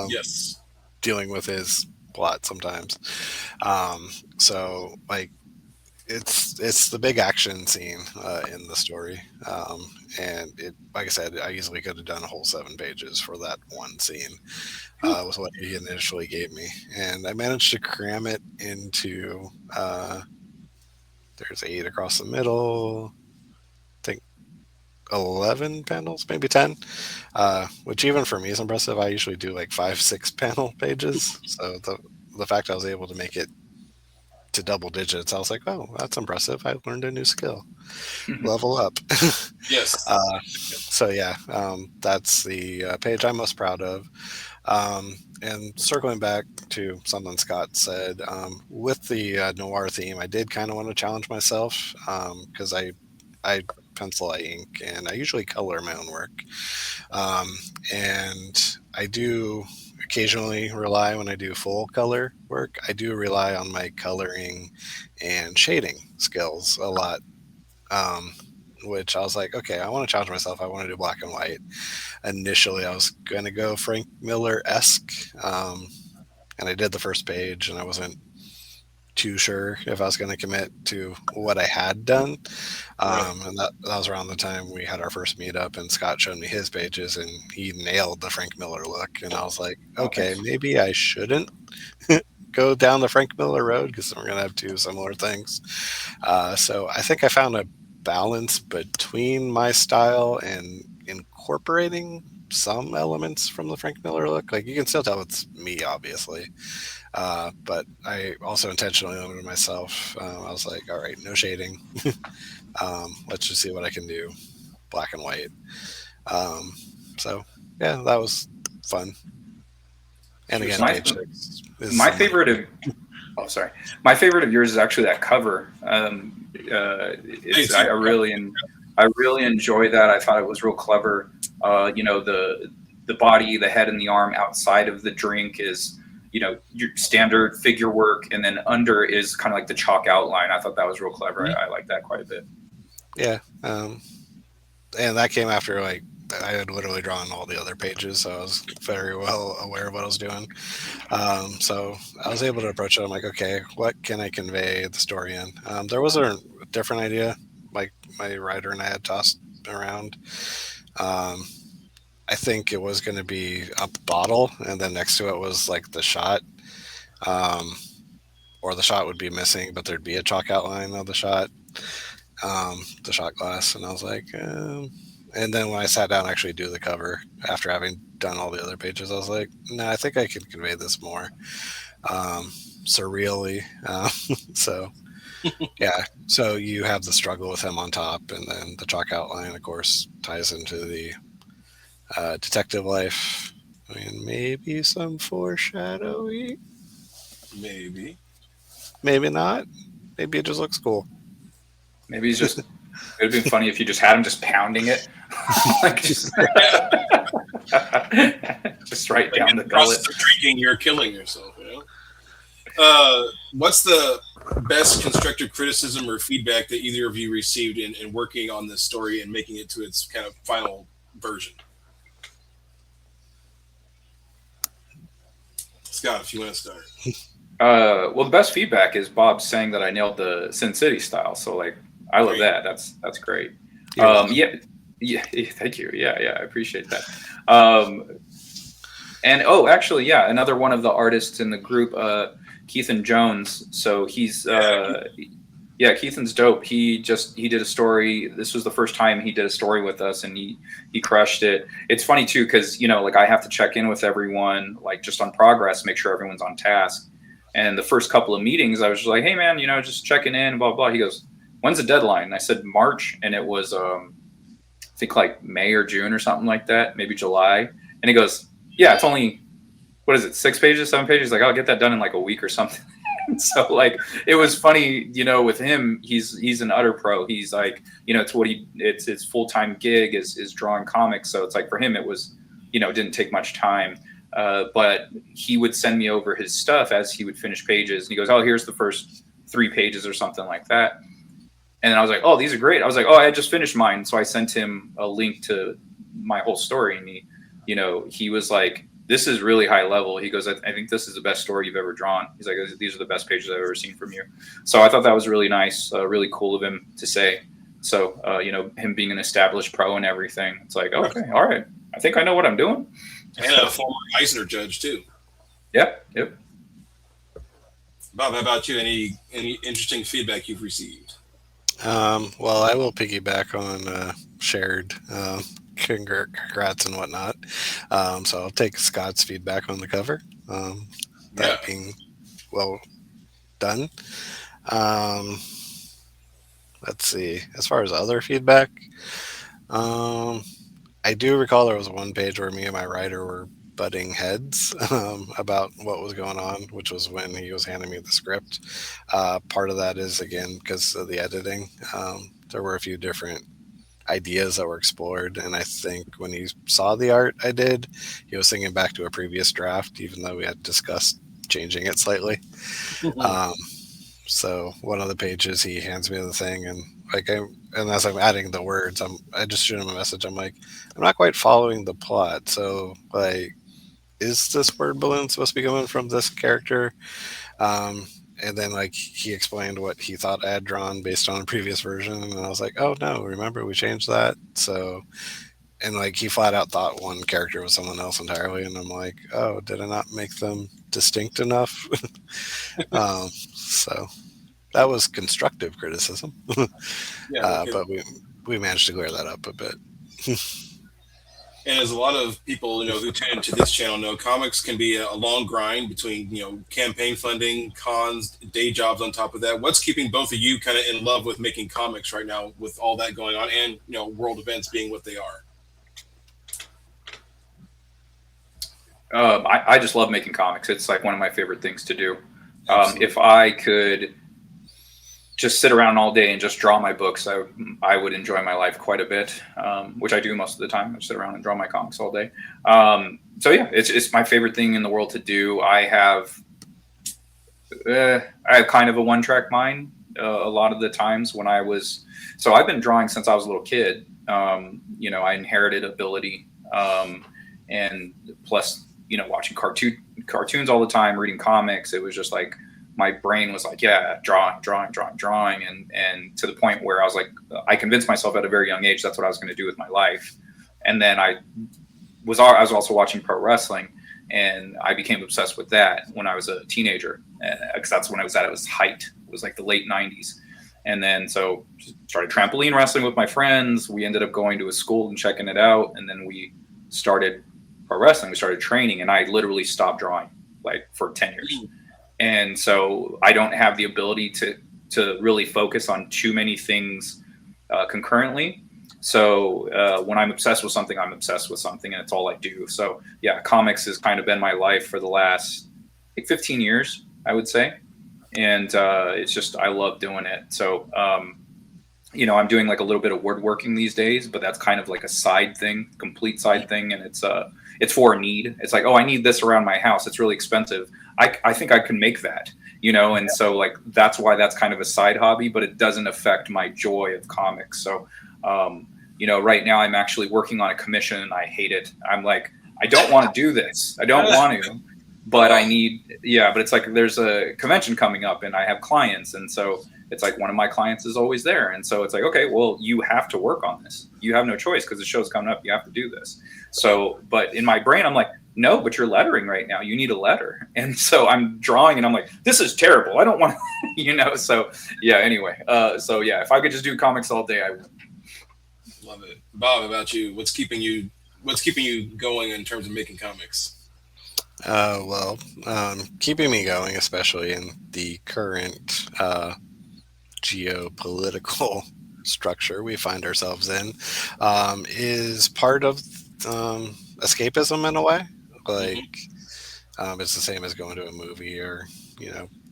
Yes. Dealing with his plot sometimes. So like it's the big action scene in the story, and it, like I said, I easily could have done a whole 7 pages for that one scene with what he initially gave me, and I managed to cram it into there's 8 across the middle, I think 11 panels, maybe 10, which even for me is impressive. I usually do like 5-6 panel pages, so the fact I was able to make it to double digits, I was like, oh, that's impressive. I learned a new skill. Level up. Yes. So yeah, that's the page I'm most proud of. And circling back to something Scott said, with the noir theme, I did kind of want to challenge myself because I pencil, I ink, and I usually color my own work. And I do occasionally rely, when I do full color work, I do rely on my coloring and shading skills a lot. Which I was like, okay, I want to challenge myself. I want to do black and white. Initially, I was going to go Frank Miller-esque, and I did the first page, and I wasn't too sure if I was going to commit to what I had done. And that was around the time we had our first meetup, and Scott showed me his pages, and he nailed the Frank Miller look. And I was like, okay, maybe I shouldn't go down the Frank Miller road because we're going to have two similar things. So I think I found a balance between my style and incorporating some elements from the Frank Miller look. Like, you can still tell it's me, obviously. But I also intentionally limited myself. I was like, all right, no shading. Let's just see what I can do. Black and white. So yeah, that was fun. And again, page 6 is my favorite of my favorite of yours is actually that cover. I really enjoy that. I thought it was real clever. The body, the head, and the arm outside of the drink is, your standard figure work, and then under is kind of like the chalk outline. I thought that was real clever. I like that quite a bit. Yeah, and that came after I had literally drawn all the other pages, so I was very well aware of what I was doing. So I was able to approach it. I'm like, okay, what can I convey the story in? There was a different idea, like my writer and I had tossed around. I think it was going to be a bottle, and then next to it was like the shot, or the shot would be missing, but there'd be a chalk outline of the shot glass. And I was like, and then when I sat down to actually do the cover after having done all the other pages, I was like, no, I think I can convey this more surreally. So yeah, so you have the struggle with him on top, and then the chalk outline, of course, ties into the detective life. I mean, maybe some foreshadowing. Maybe not. Maybe it just looks cool. Maybe he's just. It'd been funny if you just had him just pounding it, like just right down the gullet. Of drinking, you're killing yourself. What's the best constructive criticism or feedback that either of you received in working on this story and making it to its kind of final version? Scott, if you want to start. Well, the best feedback is Bob saying that I nailed the Sin City style. So, like, I love that. That's great. Yeah. Thank you. Yeah, I appreciate that. And actually, yeah, another one of the artists in the group, Keithan Jones. So he's Keithan's dope. He did a story. This was the first time he did a story with us, and he crushed it. It's funny too, because like, I have to check in with everyone, like, just on progress, make sure everyone's on task. And the first couple of meetings, I was just like, hey man, just checking in, blah blah. He goes, when's the deadline? And I said March, and it was I think like May or June or something like that, maybe July. And he goes, yeah, it's only, what is it, 6 pages, 7 pages? Like, I'll get that done in like a week or something. So, like, it was funny, with him, he's an utter pro. He's like, it's his full-time gig is drawing comics. So it's like, for him, it was, didn't take much time. But he would send me over his stuff as he would finish pages. And he goes, oh, here's the first 3 pages or something like that. And then I was like, oh, these are great. I was like, oh, I just finished mine. So I sent him a link to my whole story. And he was like, this is really high level. He goes, I think this is the best story you've ever drawn. He's like, these are the best pages I've ever seen from you. So I thought that was really nice, really cool of him to say. So, him being an established pro and everything, it's like, okay, all right. I think I know what I'm doing. And a former Eisner judge too. Yep. Bob, how about you? Any interesting feedback you've received? Well, I will piggyback on shared congrats and whatnot. So I'll take Scott's feedback on the cover. That being well done. Um, let's see. As far as other feedback, um, I do recall there was one page where me and my writer were butting heads about what was going on, which was when he was handing me the script. Part of that is, again, because of the editing. There were a few different ideas that were explored, and I think when he saw the art I did, he was thinking back to a previous draft, even though we had discussed changing it slightly. Um, so one of the pages, he hands me the thing, and and as I'm adding the words, I just shoot him a message. I'm like, I'm not quite following the plot. So like, is this word balloon supposed to be coming from this character? Um, and then like he explained what he thought I had drawn based on a previous version, and I was like, oh no, remember we changed that. So and like he flat out thought one character was someone else entirely, and I'm like, oh, did I not make them distinct enough? So that was constructive criticism. Yeah, But we managed to clear that up a bit. and as a lot of people who tune into this channel know, comics can be a long grind between campaign funding, cons, day jobs on top of that. What's keeping both of you kind of in love with making comics right now, with all that going on, and world events being what they are? I just love making comics. It's like one of my favorite things to do. If I could just sit around all day and just draw my books, I would enjoy my life quite a bit, which I do most of the time. I sit around and draw my comics all day. So yeah, it's my favorite thing in the world to do. I have kind of a one-track mind a lot of the times when so I've been drawing since I was a little kid. I inherited ability, and plus, watching cartoons all the time, reading comics. It was just like, my brain was like, yeah, drawing. And to the point where I was like, I convinced myself at a very young age, that's what I was going to do with my life. And then I was also watching pro wrestling, and I became obsessed with that when I was a teenager, because that's when I was at its height. It was like the late 90s. And then so started trampoline wrestling with my friends. We ended up going to a school and checking it out. And then we started pro wrestling. We started training, and I literally stopped drawing like for 10 years. And so I don't have the ability to really focus on too many things concurrently. So when I'm obsessed with something, I'm obsessed with something, and it's all I do. So yeah, comics has kind of been my life for the last 15 years, I would say. And it's just, I love doing it. So, I'm doing like a little bit of woodworking these days, but that's kind of like a side thing, complete side thing. And it's for a need. It's like, oh, I need this around my house. It's really expensive. I think I can make that, and so like, that's why that's kind of a side hobby, but it doesn't affect my joy of comics. So, right now I'm actually working on a commission, and I hate it. I'm like, I don't want to do this. I don't want to, but but it's like, there's a convention coming up and I have clients. And so it's like, one of my clients is always there. And so it's like, okay, well, you have to work on this. You have no choice, because the show's coming up. You have to do this. So, but in my brain, I'm like, no, but you're lettering right now. You need a letter. And so I'm drawing, and I'm like, this is terrible. I don't want to, so yeah, anyway. So yeah, if I could just do comics all day, I would. Love it. Bob, about you? What's keeping you going in terms of making comics? Keeping me going, especially in the current geopolitical structure we find ourselves in, is part of escapism in a way. Like, it's the same as going to a movie or,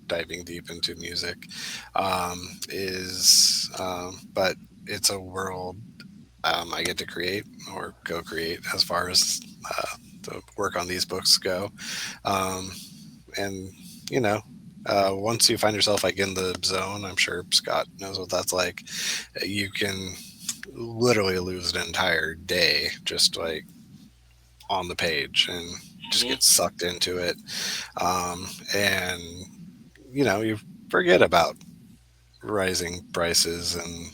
diving deep into music. But it's a world I get to create or co-create as far as the work on these books go. And, once you find yourself like in the zone, I'm sure Scott knows what that's like. You can literally lose an entire day just like on the page and just get sucked into it. And you forget about rising prices and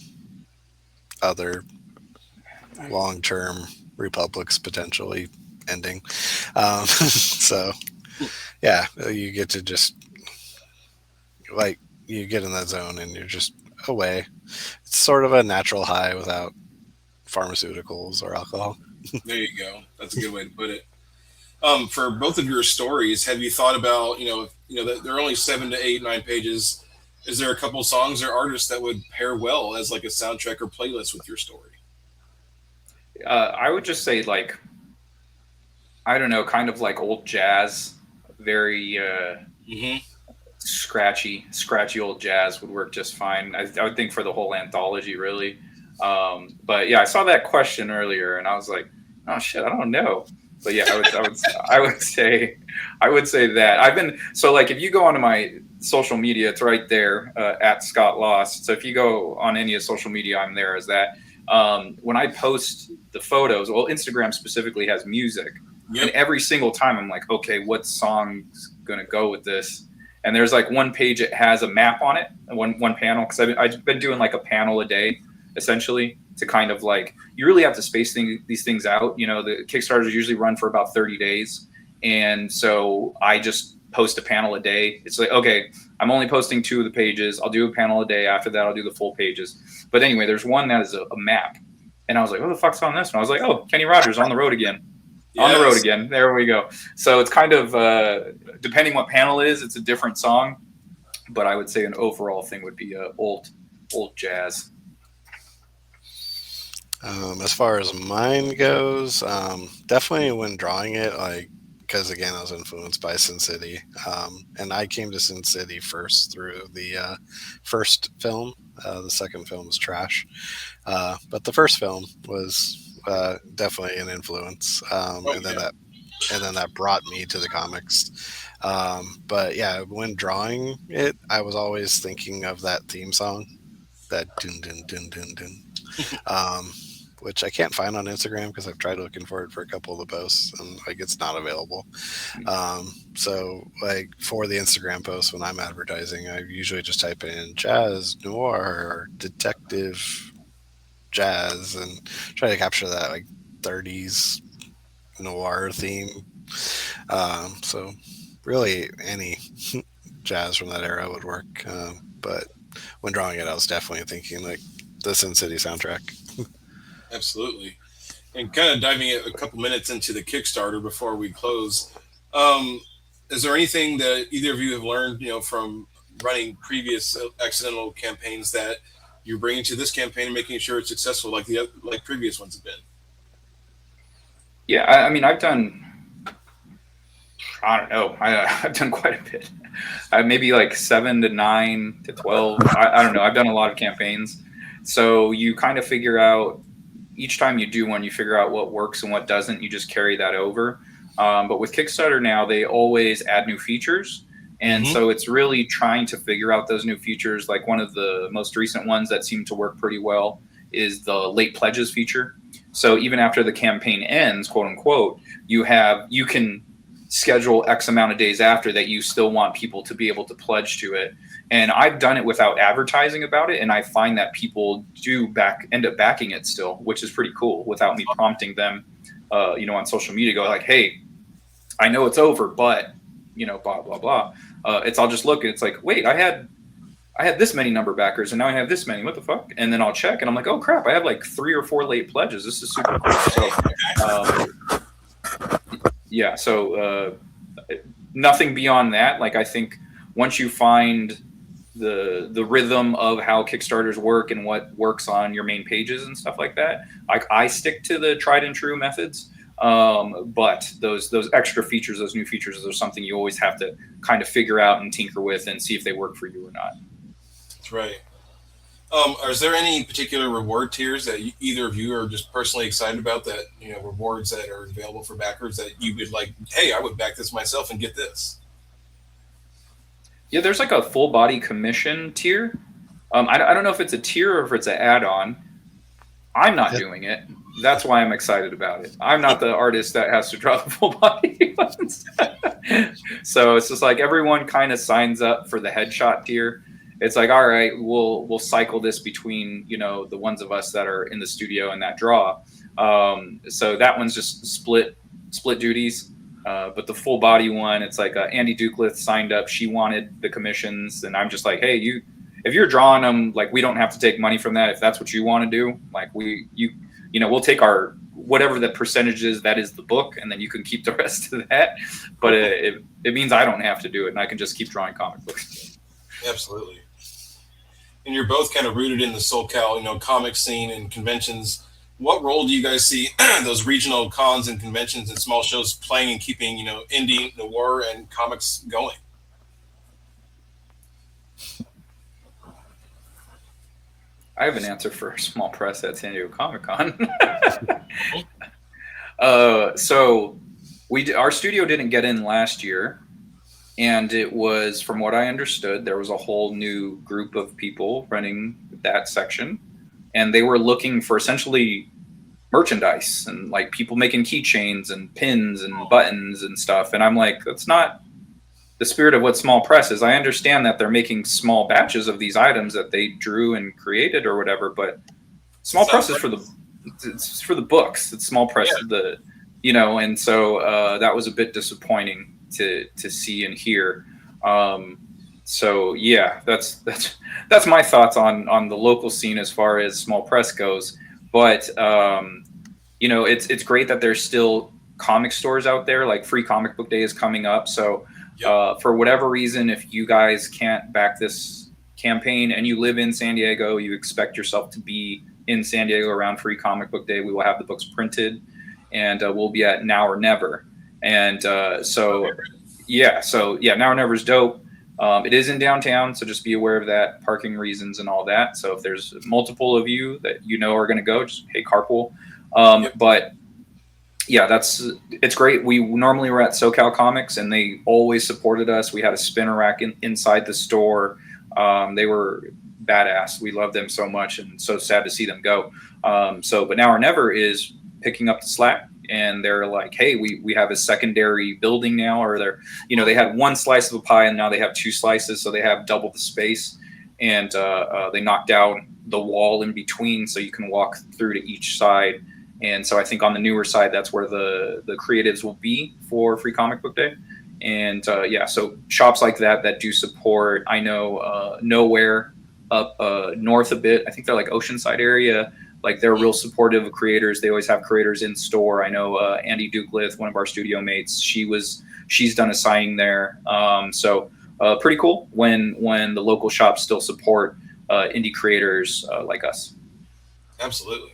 other long-term republics potentially ending. So yeah, you get to just like, you get in that zone and you're just away. It's sort of a natural high without pharmaceuticals or alcohol. There you go. That's a good way to put it. For both of your stories, have you thought about, that they're only 7 to 8, 9 pages? Is there a couple songs or artists that would pair well as like a soundtrack or playlist with your story? I would just say like, I don't know, kind of like old jazz, very Hmm. scratchy old jazz would work just fine. I would think for the whole anthology, really. But yeah, I saw that question earlier, and I was like, oh shit, I don't know. But yeah, I would say, I would say that I've been so like if you go onto my social media, it's right there at Scott Lost. So if you go on any of social media, I'm there as that. When I post the photos, well, Instagram specifically has music, and Yep. every single time I'm like, okay, what song's gonna go with this? And there's like one page it has a map on it, one panel, because I've been doing like a panel a day essentially to kind of like you really have to space these things out. You know, the Kickstarters usually run for about 30 days, and so I just post a panel a day. It's like, okay, I'm only posting 2 of the pages. I'll do a panel a day. After that, I'll do the full pages. But anyway, there's one that is a map, and I was like, what the fuck's on this one? I was like, oh, Kenny Rogers on the road again. On the road Yes. again. There we go. So it's kind of depending what panel it is, it's a different song. But I would say an overall thing would be old jazz. As far as mine goes, definitely when drawing it, like, because again, I was influenced by Sin City, and I came to Sin City first through the first film. The second film was trash, but the first film was definitely an influence, Oh, and then yeah. that brought me to the comics. But yeah, when drawing it, I was always thinking of that theme song, that dun dun dun dun dun. Um, which I can't find on Instagram because I've tried looking for it for a couple of the posts and like it's not available. So like for the Instagram posts when I'm advertising, I usually just type in jazz, noir, or detective jazz and try to capture that like 30s noir theme. So really any jazz from that era would work. But when drawing it, I was definitely thinking like the Sin City soundtrack. Absolutely. And kind of diving a couple minutes into the Kickstarter before we close, um, is there anything that either of you have learned, from running previous accidental campaigns that you're bringing to this campaign and making sure it's successful like like previous ones have been? Yeah, I mean, I've done. I don't know. I've done quite a bit. Maybe like 7 to 9 to 12. I don't know. I've done a lot of campaigns. So you kind of figure out each time you do one, you figure out what works and what doesn't. You just carry that over. But with Kickstarter now, they always add new features. And Hmm. so it's really trying to figure out those new features. Like one of the most recent ones that seem to work pretty well is the late pledges feature. So even after the campaign ends, quote unquote, you can schedule X amount of days after that you still want people to be able to pledge to it. And I've done it without advertising about it, and I find that people do end up backing it still, which is pretty cool without me prompting them, on social media, go like, hey, I know it's over, but blah blah blah. I'll just look and it's like, wait, I had this many number backers and now I have this many. What the fuck? And then I'll check and I'm like, oh crap, I have like 3 or 4 late pledges. This is super cool. So yeah, so nothing beyond that. Like I think once you find the rhythm of how Kickstarters work and what works on your main pages and stuff like that, like I stick to the tried and true methods. But those extra features, those new features, are something you always have to kind of figure out and tinker with and see if they work for you or not. That's right. Is there any particular reward tiers that either of you are just personally excited about, that rewards that are available for backers that you would like? Hey, I would back this myself and get this. Yeah, there's like a full body commission tier. I don't know if it's a tier or if it's an add-on. I'm not doing it. That's why I'm excited about it. I'm not the artist that has to draw the full body ones. So it's just like everyone kind of signs up for the headshot tier. It's like, all right, we'll cycle this between the ones of us that are in the studio and that draw. So that one's just split duties. But the full body one, it's like Andy Dukelith signed up. She wanted the commissions, and I'm just like, hey, if you're drawing them, like we don't have to take money from that. If that's what you want to do, like we'll take our whatever the percentage is, that is the book, and then you can keep the rest of that. But it means I don't have to do it, and I can just keep drawing comic books. Absolutely. And you're both kind of rooted in the SoCal, comic scene and conventions. What role do you guys see those regional cons and conventions and small shows playing in keeping, indie, noir, and comics going? I have an answer for small press at San Diego Comic-Con. So our studio didn't get in last year, and it was, from what I understood, there was a whole new group of people running that section, and they were looking for essentially merchandise and like people making keychains and pins and buttons and stuff. And I'm like, that's not the spirit of what small press is. I understand that they're making small batches of these items that they drew and created or whatever, but small press is for the books. It's small press, and so that was a bit disappointing to see and hear. So yeah, that's my thoughts on the local scene as far as small press goes. But it's great that there's still comic stores out there. Like Free Comic Book Day is coming up, so for whatever reason, if you guys can't back this campaign and you live in San Diego, you expect yourself to be in San Diego around Free Comic Book Day, we will have the books printed, and we'll be at Now or Never. And Now or Never is dope. It is in downtown, so just be aware of that, parking reasons and all that. So if there's multiple of you that are going to go, just carpool. But yeah, it's great. We normally were at SoCal Comics, and they always supported us. We had a spinner rack inside the store. They were badass. We love them so much, and so sad to see them go. But Now or Never is picking up the slack. And they're like, hey, we have a secondary building now, or they had one slice of a pie and now they have two slices. So they have double the space, and they knocked down the wall in between so you can walk through to each side. And so I think on the newer side, that's where the creatives will be for Free Comic Book Day. And so shops like that do support. I know Nowhere up north a bit, I think they're like Oceanside area. Like they're real supportive of creators. They always have creators in store. I know Andy Dukelith, one of our studio mates, she's done a signing there. So pretty cool when the local shops still support indie creators like us. Absolutely.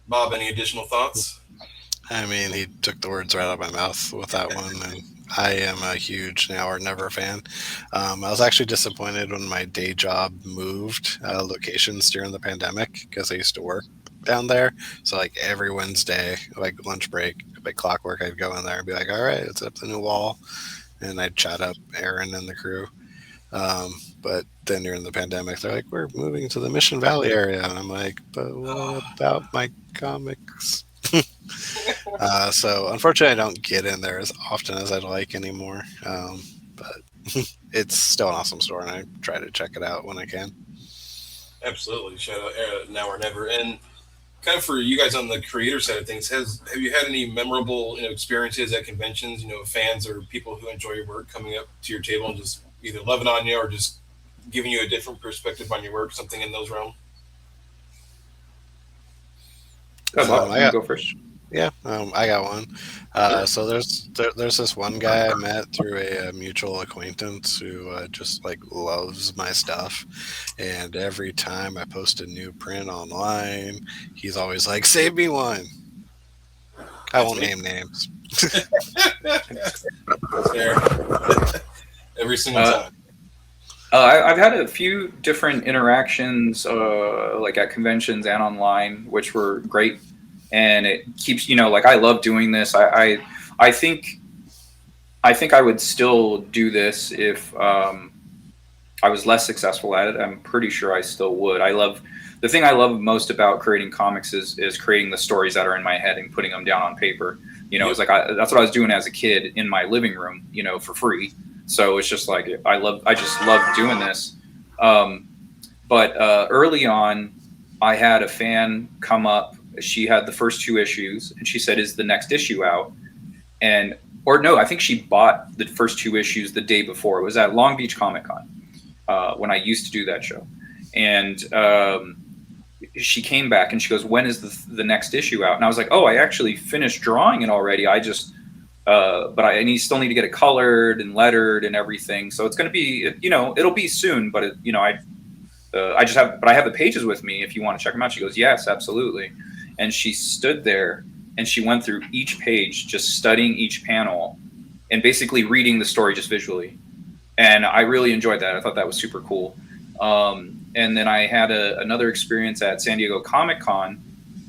Bob, any additional thoughts? I mean, he took the words right out of my mouth with that one. And I am a huge Now or Never fan. I was actually disappointed when my day job moved locations during the pandemic because I used to work down there. So like every Wednesday, like lunch break, like clockwork, I'd go in there and be like, all right, let's up the new wall. And I'd chat up Aaron and the crew. But then during the pandemic, they're like, we're moving to the Mission Valley area. And I'm like, but what about my comics? So unfortunately, I don't get in there as often as I'd like anymore. But it's still an awesome store, and I try to check it out when I can. Absolutely. Shout out Now or Never. And kind of for you guys on the creator side of things, have you had any memorable experiences at conventions, fans or people who enjoy your work coming up to your table and just either loving on you or just giving you a different perspective on your work, something in those realms? Go first. Yeah, I got one. So there's this one guy I met through a mutual acquaintance who just like loves my stuff, and every time I post a new print online, he's always like, "Save me one." I won't name names. Fair. Every single time. I've had a few different interactions, like at conventions and online, which were great. And it keeps, like I love doing this. I think I would still do this if I was less successful at it. I'm pretty sure I still would. The thing I love most about creating comics is creating the stories that are in my head and putting them down on paper. It's like that's what I was doing as a kid in my living room, for free. So it's just like I just love doing this. But early on, I had a fan come up. She had the first two issues, and she said, "Is the next issue out?" I think she bought the first two issues the day before. It was at Long Beach Comic Con when I used to do that show, and she came back and she goes, when is the next issue out? And I was like, oh, I actually finished drawing it already. I just, but I still need to get it colored and lettered and everything. So it's going to be, it'll be soon, but I have the pages with me if you want to check them out. She goes, yes, absolutely. And she stood there and she went through each page, just studying each panel and basically reading the story just visually. And I really enjoyed that. I thought that was super cool. And then I had another experience at San Diego Comic-Con.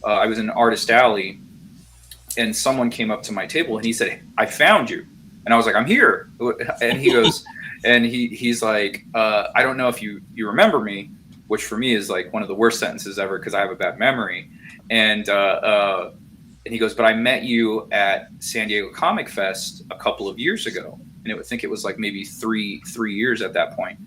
I was in Artist Alley, and someone came up to my table and he said, I found you. And I was like, I'm here. And he goes, and he's like, I don't know if you remember me, which for me is like one of the worst sentences ever because I have a bad memory. And he goes, but I met you at San Diego Comic Fest a couple of years ago. And I think it was like maybe three years at that point.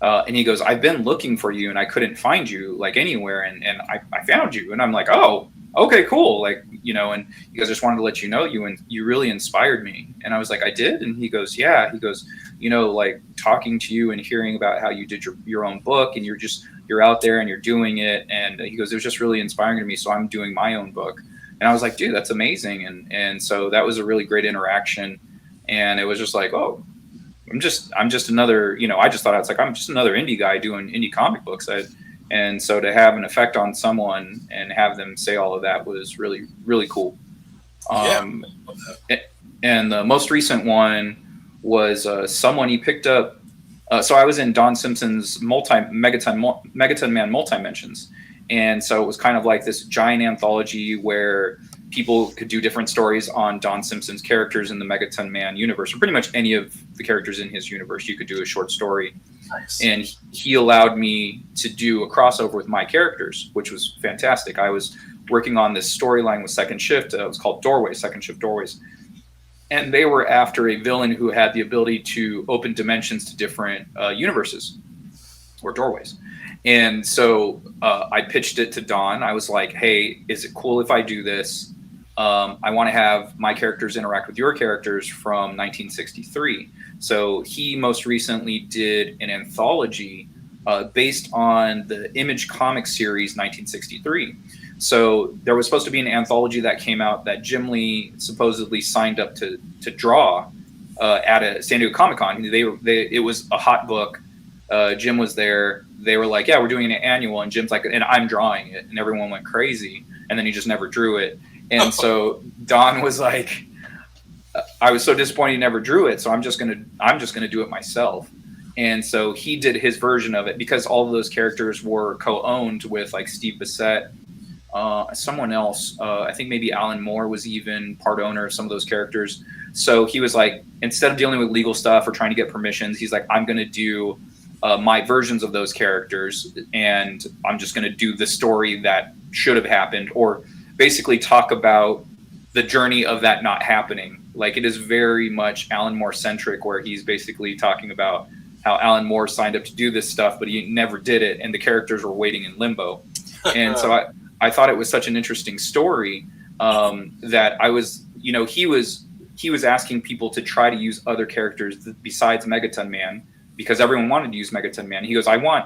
And he goes, I've been looking for you and I couldn't find you like anywhere. And I found you. And I'm like, oh, okay, cool. Like, and he goes, just wanted to let you know you really inspired me. And I was like, I did? And he goes, yeah. He goes, like talking to you and hearing about how you did your own book and you're out there and you're doing it. And he goes, it was just really inspiring to me. So I'm doing my own book. And I was like, dude, that's amazing. And so that was a really great interaction. And it was just like, oh, I'm just another, I just thought I'm just another indie guy doing indie comic books. And so to have an effect on someone and have them say all of that was really, really cool. And the most recent one was someone he picked up. So I was in Don Simpson's Megaton Man Multi-Mentions. And so it was kind of like this giant anthology where people could do different stories on Don Simpson's characters in the Megaton Man universe, or pretty much any of the characters in his universe. You could do a short story. Nice. And he allowed me to do a crossover with my characters, which was fantastic. I was working on this storyline with Second Shift. It was called Second Shift Doorways. And they were after a villain who had the ability to open dimensions to different universes or doorways. And so I pitched it to Don. I was like, hey, is it cool if I do this? I want to have my characters interact with your characters from 1963. So he most recently did an anthology based on the Image Comics series 1963. So there was supposed to be an anthology that came out that Jim Lee supposedly signed up to draw at a San Diego Comic-Con. It was a hot book. Jim was there. They were like, yeah, we're doing an annual. And Jim's like, and I'm drawing it. And everyone went crazy. And then he just never drew it. And so Don was like, I was so disappointed he never drew it. So I'm just gonna do it myself. And so he did his version of it because all of those characters were co-owned with like Steve Bissett, someone else. I think maybe Alan Moore was even part owner of some of those characters. So he was like, instead of dealing with legal stuff or trying to get permissions, he's like, I'm going to do my versions of those characters, and I'm just going to do the story that should have happened, or basically talk about the journey of that not happening. Like, it is very much Alan Moore centric, where he's basically talking about how Alan Moore signed up to do this stuff, but he never did it, and the characters were waiting in limbo. And so I thought it was such an interesting story that I was, he was asking people to try to use other characters besides Megaton Man, because everyone wanted to use Megaton Man. He goes, I want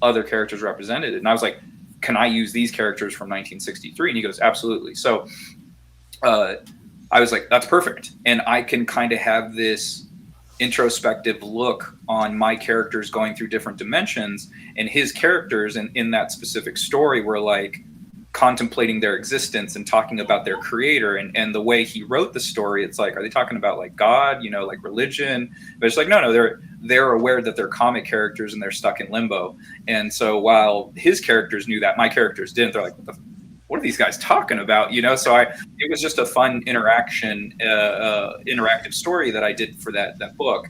other characters represented. And I was like, can I use these characters from 1963? And he goes, absolutely. So I was like, that's perfect. And I can kind of have this introspective look on my characters going through different dimensions, and his characters in that specific story were like contemplating their existence and talking about their creator, and the way he wrote the story, it's like, are they talking about like God, like religion? But it's like, no, they're aware that they're comic characters and they're stuck in limbo. And so while his characters knew that, my characters didn't. They're like, what are these guys talking about? So it was just a fun interactive story that I did for that book.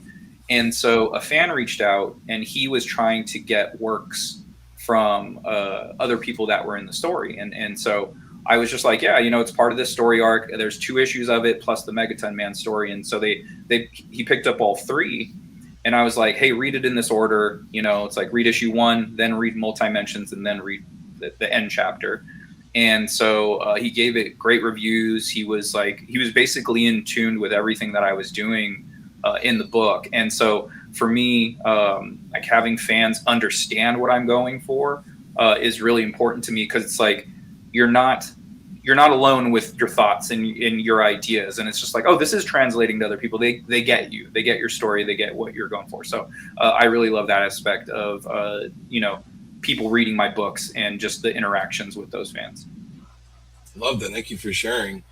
And so a fan reached out, and he was trying to get works from other people that were in the story. And so I was just like, yeah, it's part of this story arc. There's 2 issues of it plus the Megaton Man story. And so he picked up all 3. And I was like, hey, read it in this order. It's like, read issue 1, then read Multi-Mentions, and then read the end chapter. And so he gave it great reviews. He was basically in tune with everything that I was doing in the book. And so for me, like, having fans understand what I'm going for is really important to me, because it's like you're not alone with your thoughts and your ideas, and it's just like, oh, this is translating to other people. They get you, they get your story, they get what you're going for. So I really love that aspect of people reading my books and just the interactions with those fans. Love that. Thank you for sharing.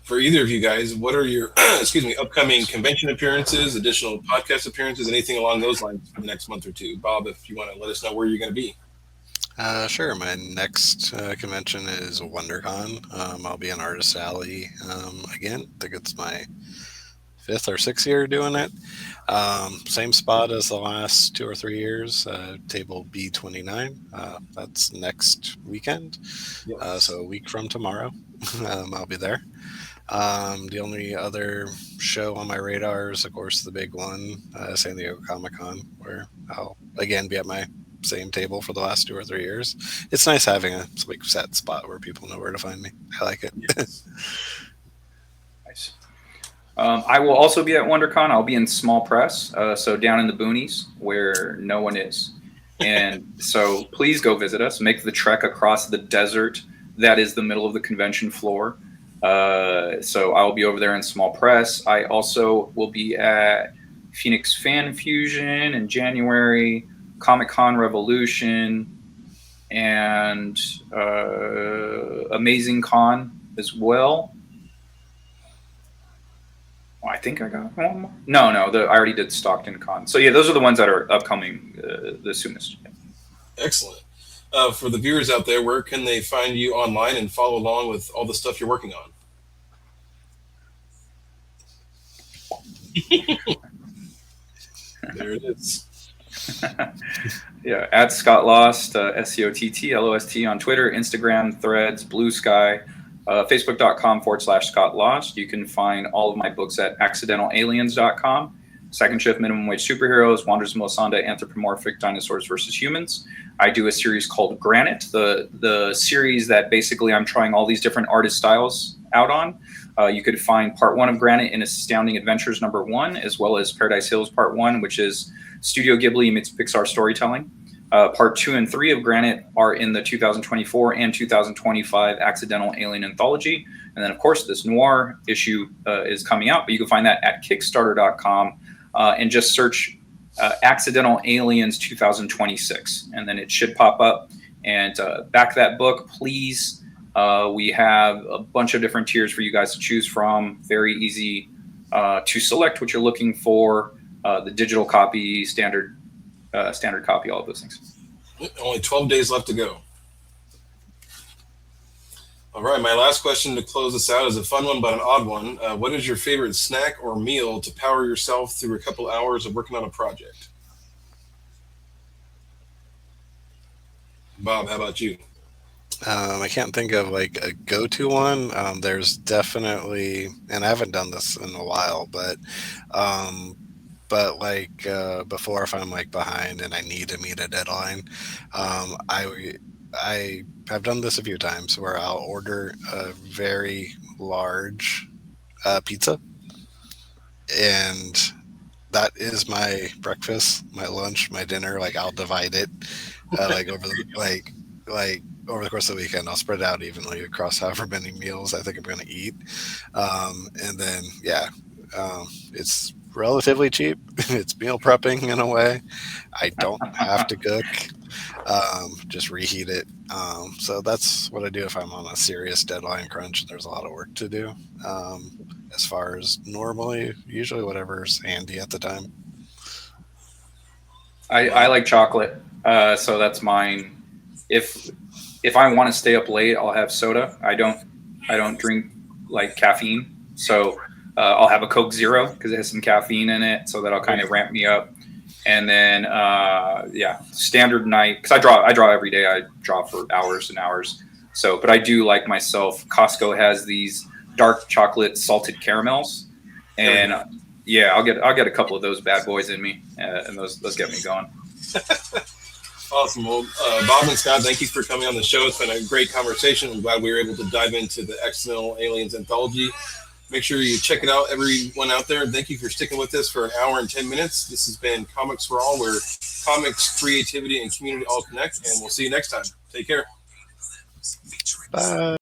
For either of you guys, what are your upcoming convention appearances, additional podcast appearances, anything along those lines for the next month or two? Bob, if you want to let us know where you're going to be. Sure. My next convention is WonderCon. I'll be in Artist Alley again. I think it's my 5th or 6th year doing it. Same spot as the last 2 or 3 years, table B29. That's next weekend. Yes. So a week from tomorrow, I'll be there. The only other show on my radar is, of course, the big one, San Diego Comic-Con, where I'll again be at my same table for the last 2 or 3 years. It's nice having a set spot where people know where to find me. I like it. Yes. Nice. I will also be at WonderCon. I'll be in small press, so down in the boonies where no one is. And so please go visit us. Make the trek across the desert that is the middle of the convention floor. So I'll be over there in small press. I also will be at Phoenix Fan Fusion in January, Comic-Con Revolution, and Amazing Con as well. I think I got one more. No, I already did Stockton Con. So yeah, those are the ones that are upcoming the soonest. Excellent. For the viewers out there, where can they find you online and follow along with all the stuff you're working on? There it is. Yeah, at Scott Lost, SCOTTLOST on Twitter, Instagram, Threads, Blue Sky, Facebook.com/Scott Lost. You can find all of my books at accidentalaliens.com. Second Shift, Minimum Wage Superheroes, Wanderers of Mossanda, Anthropomorphic Dinosaurs versus Humans. I do a series called Granite, the series that basically I'm trying all these different artist styles out on. You could find part 1 of Granite in Astounding Adventures #1, as well as Paradise Hills part 1, which is Studio Ghibli meets Pixar storytelling. Part 2 and 3 of Granite are in the 2024 and 2025 Accidental Alien Anthology. And then, of course, this Noir issue is coming out, but you can find that at Kickstarter.com and just search Accidental Aliens 2026. And then it should pop up. And back that book, please. We have a bunch of different tiers for you guys to choose from. Very easy to select what you're looking for. The digital copy, standard copy, all of those things. Only 12 days left to go. All right, my last question to close this out is a fun one, but an odd one. What is your favorite snack or meal to power yourself through a couple hours of working on a project? Bob, how about you? I can't think of like a go-to one. There's definitely, and I haven't done this in a while, but like before, if I'm like behind and I need to meet a deadline, I have done this a few times where I'll order a very large pizza, and that is my breakfast, my lunch, my dinner. Like I'll divide it like over the course of the weekend. I'll spread it out evenly across however many meals I think I'm going to eat, and then it's relatively cheap. It's meal prepping in a way. I don't have to cook, just reheat it. So that's what I do if I'm on a serious deadline crunch and there's a lot of work to do. As far as usually whatever's handy at the time. I like chocolate, so that's mine. If I want to stay up late, I'll have soda. I don't drink like caffeine, so I'll have a Coke Zero because it has some caffeine in it, so that'll kind of ramp me up. And then standard night, because I draw every day. I draw for hours and hours. So, but I do like myself. Costco has these dark chocolate salted caramels, and I'll get a couple of those bad boys in me, and those get me going. Awesome. Well, Bob and Scott, thank you for coming on the show. It's been a great conversation. I'm glad we were able to dive into the Accidental Aliens Anthology. Make sure you check it out, everyone out there. Thank you for sticking with us for an hour and 10 minutes. This has been Comics for All, where comics, creativity, and community all connect. And we'll see you next time. Take care. Bye.